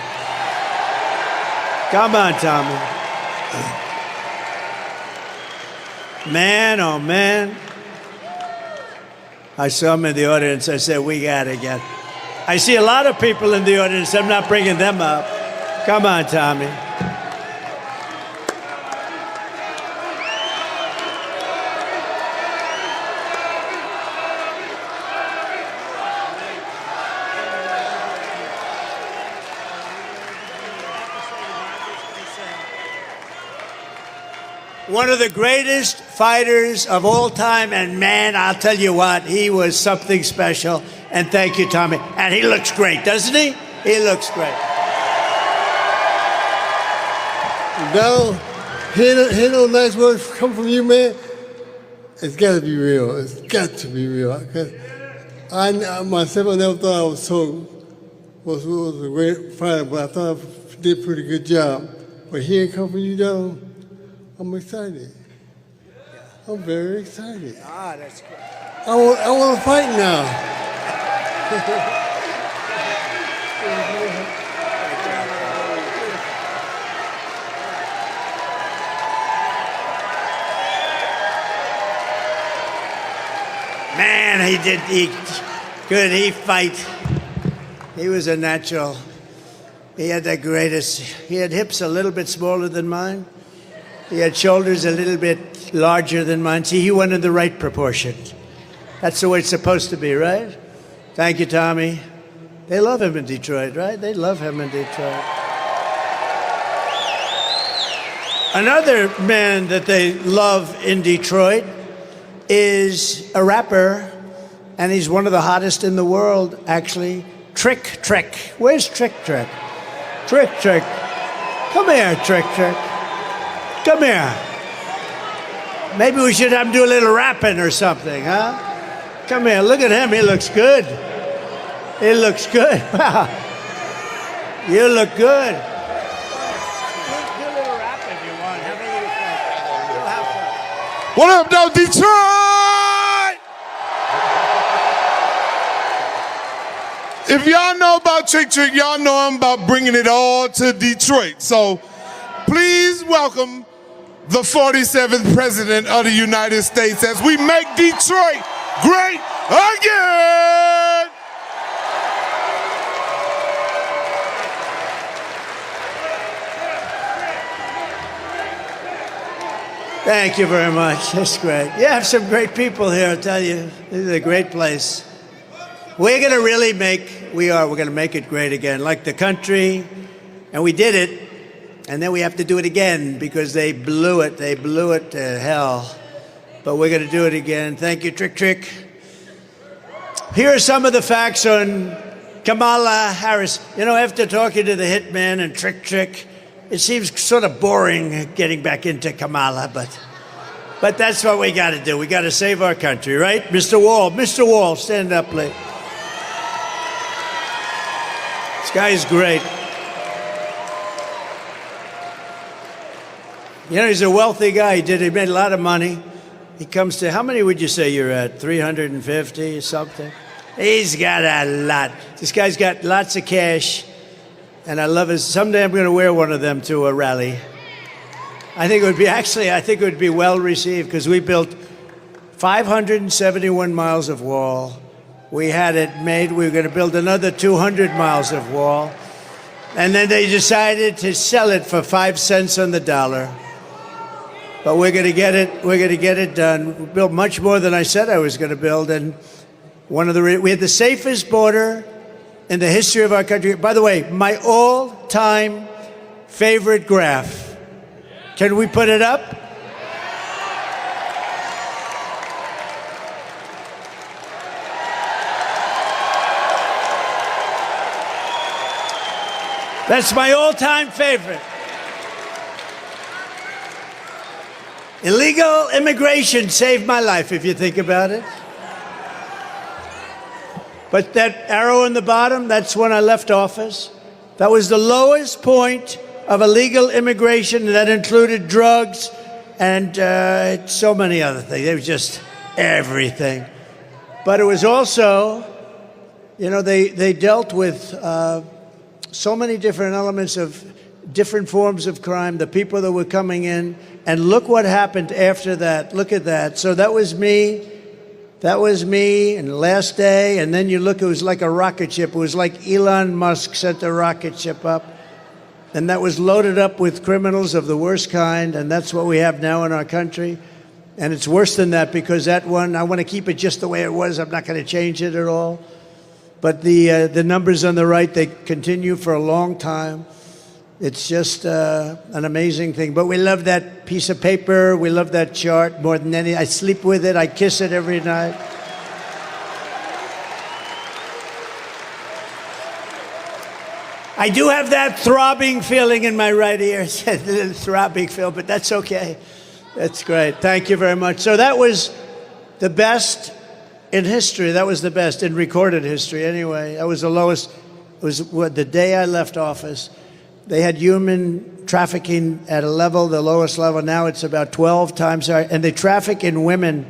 Come on, Tommy. Man, oh man. I saw him in the audience. I said, we got to get. I see a lot of people in the audience. I'm not bringing them up. Come on, Tommy. One of the greatest fighters of all time, and man, I'll tell you what, he was something special. And thank you, Tommy. And he looks great, doesn't he? He looks great. Donald, hear those nice words come from you, man? It's got to be real. It's got to be real. Because I myself, I never thought I was a great fighter, but I thought I did a pretty good job. But hearing it come from you, Donald, I'm excited. I'm very excited. Ah, that's great. I want to fight now. Man, he did. He fight. He was a natural. He had the greatest. He had hips a little bit smaller than mine. He had shoulders a little bit larger than mine. See, he went in the right proportion. That's the way it's supposed to be, right? Thank you, Tommy. They love him in Detroit, right? They love him in Detroit. Another man that they love in Detroit is a rapper, and he's one of the hottest in the world, actually. Trick Trick. Where's Trick Trick? Trick Trick. Come here, Trick Trick. Come here. Maybe we should have him do a little rapping or something, huh? Come here. Look at him. He looks good. He looks good. Wow. You look good. Do a little rap if you want. Have a little fun. We'll have fun. What up, though, Detroit? If y'all know about Trick Trick, y'all know I'm about bringing it all to Detroit. So please welcome the 47th President of the United States as we make Detroit great again. Thank you very much. That's great. You have some great people here, I tell you. This is a great place. We're going to really we're going to make it great again, like the country. And we did it. And then we have to do it again because they blew it. They blew it to hell. But we're going to do it again. Thank you, Trick Trick. Here are some of the facts on Kamala Harris. You know, after talking to the hitman and Trick Trick, it seems sort of boring getting back into Kamala, but that's what we got to do. We got to save our country, right? Mr. Wall, stand up, please. This guy is great. You know, he's a wealthy guy. He made a lot of money. He comes to, how many would you say you're at? 350 or something? He's got a lot. This guy's got lots of cash. And I love it. Someday I'm going to wear one of them to a rally. I think it would be well received because we built 571 miles of wall. We had it made. We were going to build another 200 miles of wall. And then they decided to sell it for 5 cents on the dollar. But we're going to get it. We're going to get it done. We built much more than I said I was going to build. And we had the safest border in the history of our country. By the way, my all-time favorite graph. Can we put it up? That's my all-time favorite. Illegal immigration saved my life, if you think about it. But that arrow in the bottom, that's when I left office. That was the lowest point of illegal immigration. That included drugs and so many other things. It was just everything. But it was also, you know, they dealt with so many different elements of different forms of crime, the people that were coming in. And look what happened after that. Look at that. So that was me. That was me, and the last day, and then you look, it was like a rocket ship. It was like Elon Musk sent a rocket ship up, and that was loaded up with criminals of the worst kind, and that's what we have now in our country. And it's worse than that because that one, I want to keep it just the way it was. I'm not going to change it at all. But the numbers on the right, they continue for a long time. It's just an amazing thing. But we love that piece of paper. We love that chart more than any. I sleep with it. I kiss it every night. I do have that throbbing feeling in my right ear. It's a little throbbing feel, but that's okay. That's great. Thank you very much. So that was the best in history. That was the best in recorded history anyway. That was the lowest. It was the day I left office. They had human trafficking at a level, the lowest level. Now it's about 12 times higher. And they traffic in women.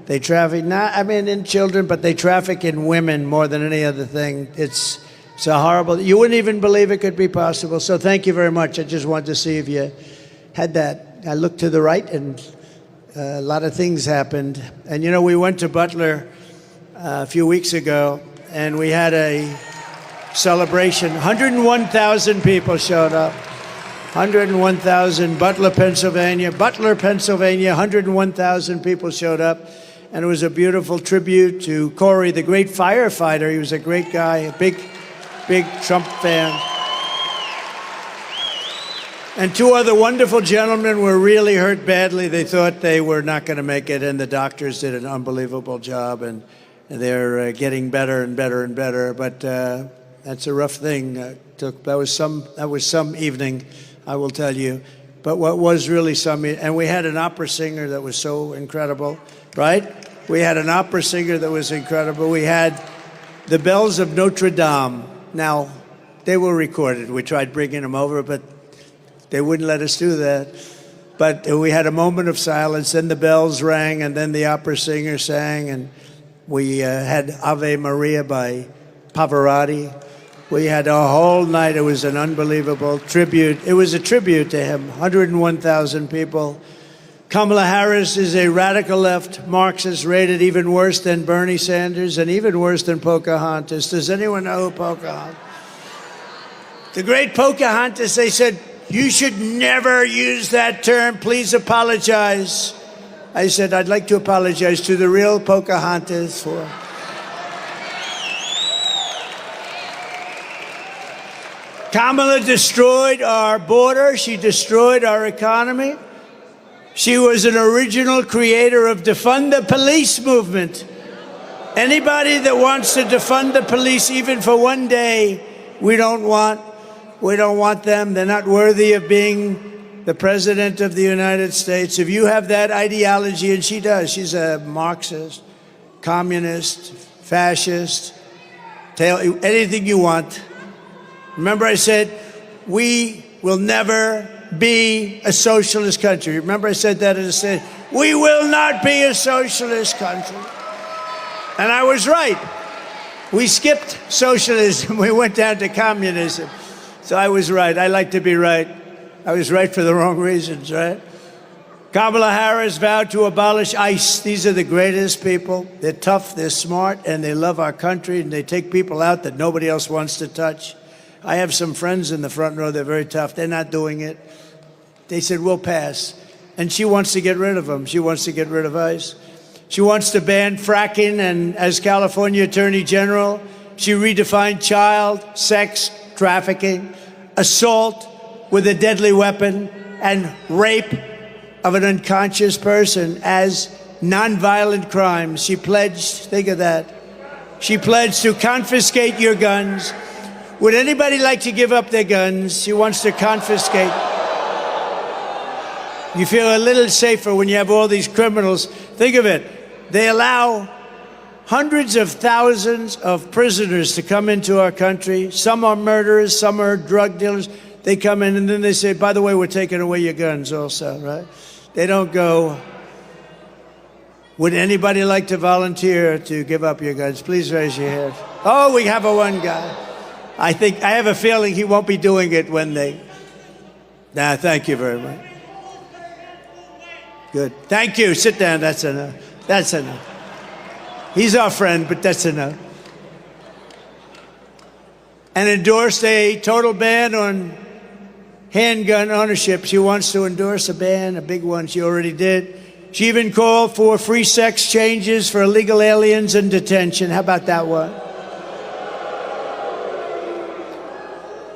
They traffic, in children, but they traffic in women more than any other thing. It's a horrible, you wouldn't even believe it could be possible. So thank you very much. I just wanted to see if you had that. I looked to the right and a lot of things happened. And, you know, we went to Butler a few weeks ago and we had celebration. 101,000 people showed up. 101,000. Butler, Pennsylvania, 101,000 people showed up. And it was a beautiful tribute to Corey, the great firefighter. He was a great guy, a big Trump fan. And two other wonderful gentlemen were really hurt badly. They thought they were not going to make it, and the doctors did an unbelievable job, and they're getting better and better and better. But that's a rough thing. That was some evening, I will tell you. But what was really some, and we had an opera singer that was so incredible, right? We had an opera singer that was incredible. We had the bells of Notre Dame. Now, they were recorded. We tried bringing them over, but they wouldn't let us do that. But we had a moment of silence, then the bells rang, and then the opera singer sang, and we had Ave Maria by Pavarotti. We had a whole night. It was an unbelievable tribute. It was a tribute to him. 101,000 people. Kamala Harris is a radical left Marxist, rated even worse than Bernie Sanders and even worse than Pocahontas. Does anyone know who Pocahontas? The great Pocahontas, they said, "You should never use that term. Please apologize." I said, "I'd like to apologize to the real Pocahontas for..." Kamala destroyed our border. She destroyed our economy. She was an original creator of defund the police movement. Anybody that wants to defund the police, even for one day, we don't want them. They're not worthy of being the president of the United States. If you have that ideology, and she does, she's a Marxist, communist, fascist, anything you want. Remember I said, we will never be a socialist country. Remember I said that in the Senate? We will not be a socialist country. And I was right. We skipped socialism. We went down to communism. So I was right. I like to be right. I was right for the wrong reasons, right? Kamala Harris vowed to abolish ICE. These are the greatest people. They're tough, they're smart, and they love our country, and they take people out that nobody else wants to touch. I have some friends in the front row. They're very tough. They're not doing it. They said, we'll pass. And she wants to get rid of them. She wants to get rid of ICE. She wants to ban fracking, and as California Attorney General, she redefined child sex trafficking, assault with a deadly weapon, and rape of an unconscious person as nonviolent crimes. She pledged, think of that, she pledged to confiscate your guns. Would anybody like to give up their guns? She wants to confiscate. You feel a little safer when you have all these criminals. Think of it. They allow hundreds of thousands of prisoners to come into our country. Some are murderers, some are drug dealers. They come in and then they say, by the way, we're taking away your guns also, right? They don't go, would anybody like to volunteer to give up your guns? Please raise your hand. Oh, we have one guy. I have a feeling he won't be doing it when they... Nah, thank you very much. Good. Thank you. Sit down. That's enough. That's enough. He's our friend, but that's enough. And endorsed a total ban on handgun ownership. She wants to endorse a ban, a big one. She already did. She even called for free sex changes for illegal aliens in detention. How about that one?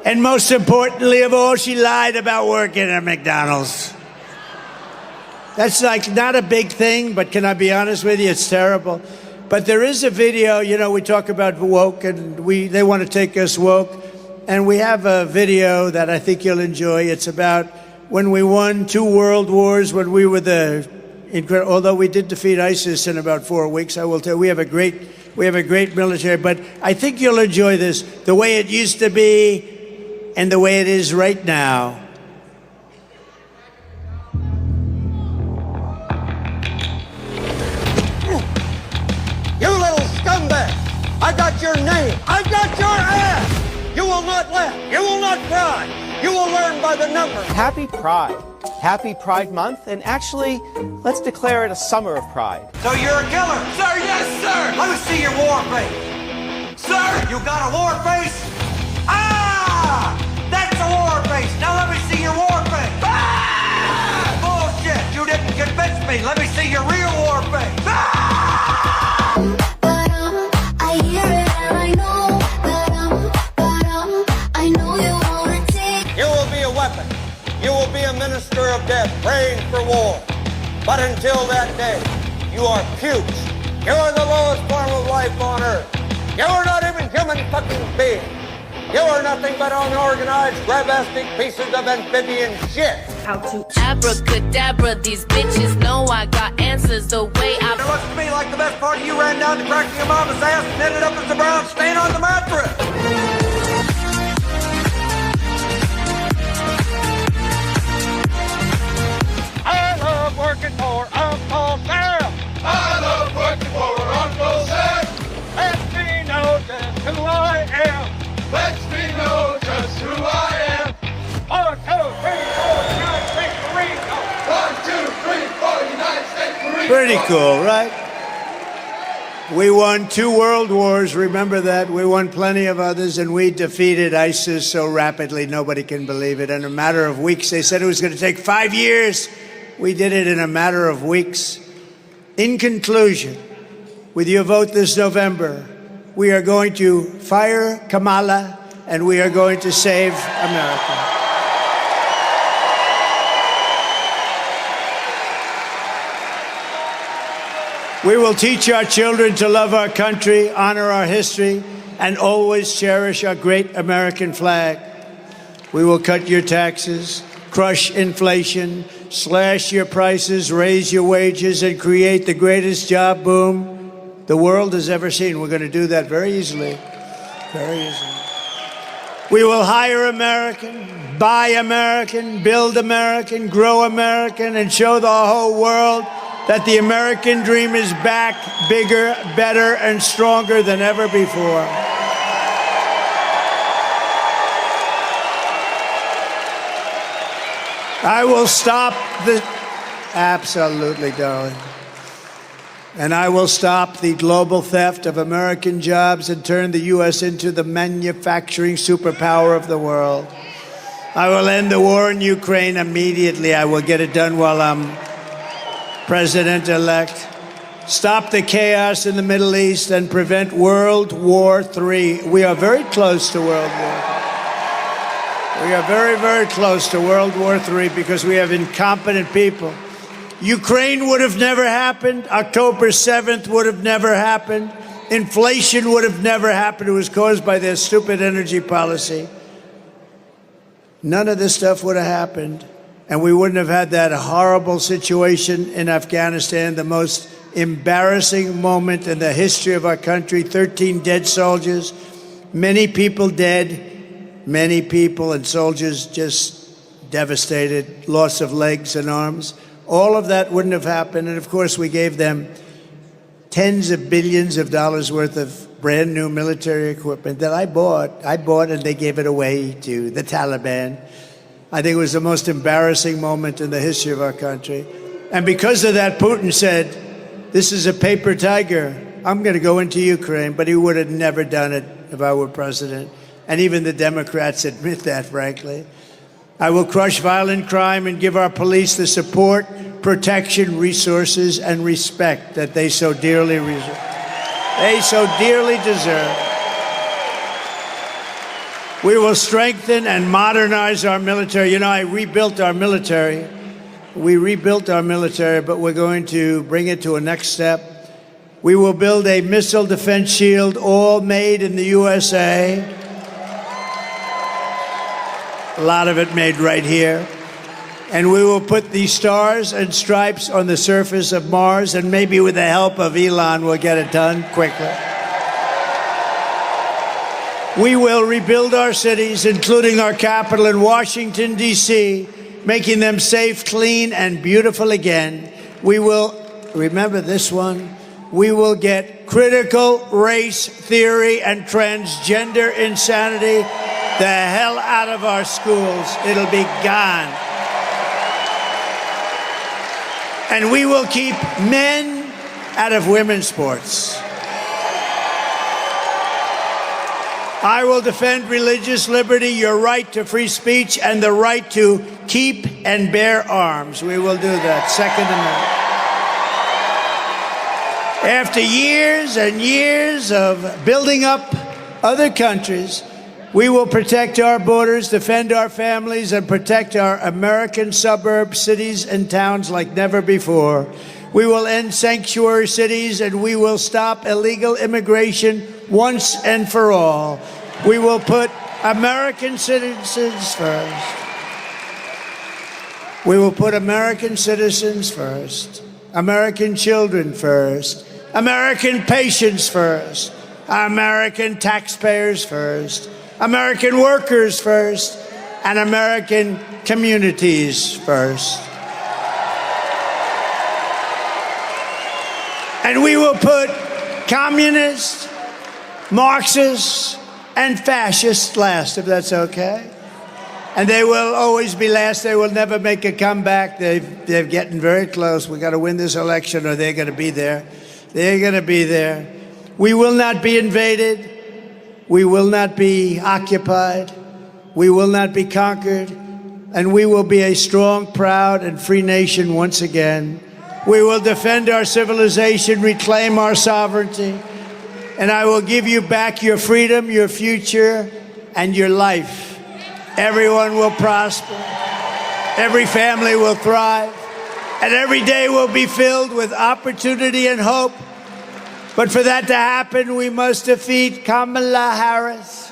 And most importantly of all, she lied about working at McDonald's. That's like not a big thing, but can I be honest with you? It's terrible. But there is a video, you know, we talk about woke, and they want to take us woke. And we have a video that I think you'll enjoy. It's about when we won 2 world wars, when we were although we did defeat ISIS in about 4 weeks, I will tell you, we have a great military. But I think you'll enjoy this, the way it used to be and the way it is right now. You little scumbag! I got your name! I got your ass! You will not laugh! You will not cry! You will learn by the numbers! Happy Pride. Happy Pride Month, and actually, let's declare it a summer of pride. So you're a killer? Sir, yes, sir! Let me see your war face! Sir! You got a war face? That's a war face. Now let me see your war face. Ah! Bullshit. You didn't convince me. Let me see your real war face. Ah! I hear it and I know I know you wanna take. You will be a weapon. You will be a minister of death, praying for war. But until that day, you are pukes. You are the lowest form of life on earth. You are not even human fucking beings. You are nothing but unorganized, grabastic pieces of amphibian shit. How to abracadabra, these bitches know I got answers the way I. It looks to me like the best part of you ran down to cracking your mama's ass and ended up as a brown stain on the mattress. I love working for Uncle Sam. I love working for Uncle Sam. Let me know just who I am. Let me know just who I am. 1, 2, 3, 4, United States Marine Corps. 1, 2, 3, 4, United States Marine Corps. Pretty cool, right? We won 2 world wars, remember that? We won plenty of others, and we defeated ISIS so rapidly nobody can believe it. In a matter of weeks, they said it was going to take 5 years. We did it in a matter of weeks. In conclusion, with your vote this November, we are going to fire Kamala, and we are going to save America. We will teach our children to love our country, honor our history, and always cherish our great American flag. We will cut your taxes, crush inflation, slash your prices, raise your wages, and create the greatest job boom the world has ever seen. We're going to do that very easily, very easily. We will hire American, buy American, build American, grow American, and show the whole world that the American dream is back, bigger, better, and stronger than ever before. I will stop the... Absolutely, darling. And I will stop the global theft of American jobs and turn the U.S. into the manufacturing superpower of the world. I will end the war in Ukraine immediately. I will get it done while I'm President-elect. Stop the chaos in the Middle East and prevent World War III. We are very close to World War. We are very, very close to World War III because we have incompetent people. Ukraine would have never happened. October 7th would have never happened. Inflation would have never happened. It was caused by their stupid energy policy. None of this stuff would have happened. And we wouldn't have had that horrible situation in Afghanistan, the most embarrassing moment in the history of our country. 13 dead soldiers, many people dead, many people and soldiers just devastated, loss of legs and arms. All of that wouldn't have happened. And of course, we gave them tens of billions of dollars worth of brand new military equipment that I bought and they gave it away to the Taliban. I think it was the most embarrassing moment in the history of our country. And because of that, Putin said, this is a paper tiger. I'm going to go into Ukraine. But he would have never done it if I were president. And even the Democrats admit that, frankly. I will crush violent crime and give our police the support, protection, resources, and respect that they so dearly deserve. We will strengthen and modernize our military. You know, I rebuilt our military. We rebuilt our military, but we're going to bring it to a next step. We will build a missile defense shield, all made in the USA. A lot of it made right here. And we will put the stars and stripes on the surface of Mars, and maybe with the help of Elon, we'll get it done quickly. We will rebuild our cities, including our capital in Washington, D.C., making them safe, clean, and beautiful again. We will, remember this one, we will get critical race theory and transgender insanity the hell out of our schools. It'll be gone. And we will keep men out of women's sports. I will defend religious liberty, your right to free speech, and the right to keep and bear arms. We will do that. Second Amendment. After years and years of building up other countries, we will protect our borders, defend our families, and protect our American suburbs, cities, and towns like never before. We will end sanctuary cities, and we will stop illegal immigration once and for all. We will put American citizens first. We will put American citizens first, American children first, American patients first, American taxpayers first, American workers first, and American communities first. And we will put communists, Marxists, and fascists last, if that's okay. And they will always be last. They will never make a comeback. They're getting very close. We got to win this election, or they're going to be there. They're going to be there. We will not be invaded. We will not be occupied. We will not be conquered. And we will be a strong, proud, and free nation once again. We will defend our civilization, reclaim our sovereignty, and I will give you back your freedom, your future, and your life. Everyone will prosper. Every family will thrive. And every day will be filled with opportunity and hope. But for that to happen, we must defeat Kamala Harris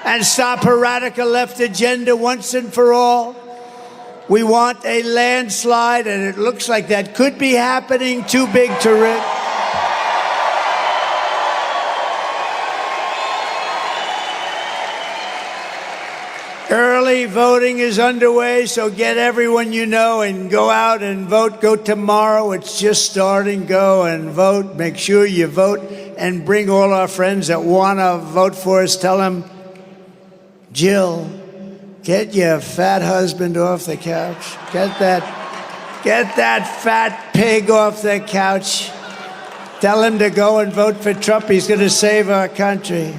and stop her radical left agenda once and for all. We want a landslide, and it looks like that could be happening. Too big to risk. Early voting is underway, so get everyone you know and go out and vote. Go tomorrow. It's just starting. Go and vote. Make sure you vote and bring all our friends that want to vote for us. Tell them, Jill, get your fat husband off the couch. Get that fat pig off the couch. Tell him to go and vote for Trump. He's going to save our country.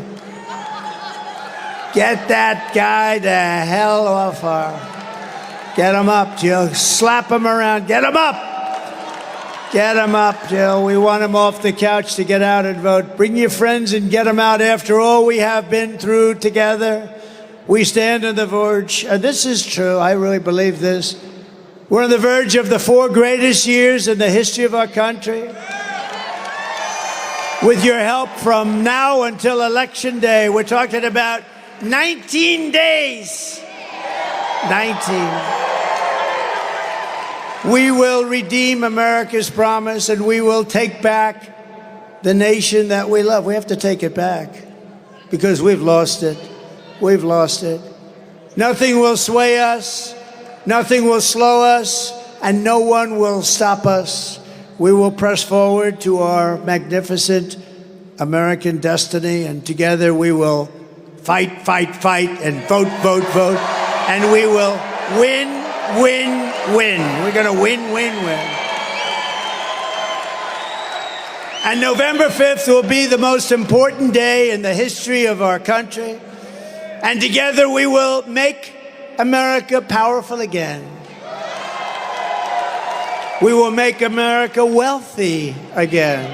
Get that guy the hell off her. Get him up, Jill. Slap him around. Get him up. Get him up, Jill. We want him off the couch to get out and vote. Bring your friends and get them out. After all we have been through together, we stand on the verge. This is true. I really believe this. We're on the verge of the 4 greatest years in the history of our country. With your help from now until Election Day, we're talking about 19 days. 19. We will redeem America's promise, and we will take back the nation that we love. We have to take it back because we've lost it. We've lost it. Nothing will sway us. Nothing will slow us, and no one will stop us. We will press forward to our magnificent American destiny, and together we will fight, fight, fight, and vote, vote, vote, and we will win, win, win. We're going to win, win, win. And November 5th will be the most important day in the history of our country, and together we will make America powerful again. We will make America wealthy again.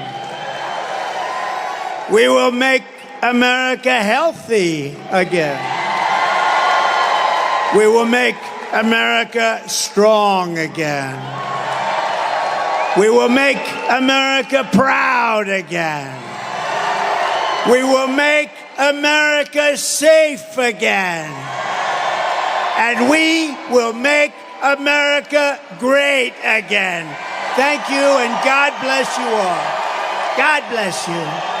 We will make America healthy again. We will make America strong again. We will make America proud again. We will make America safe again. And we will make America great again. Thank you, and God bless you all. God bless you.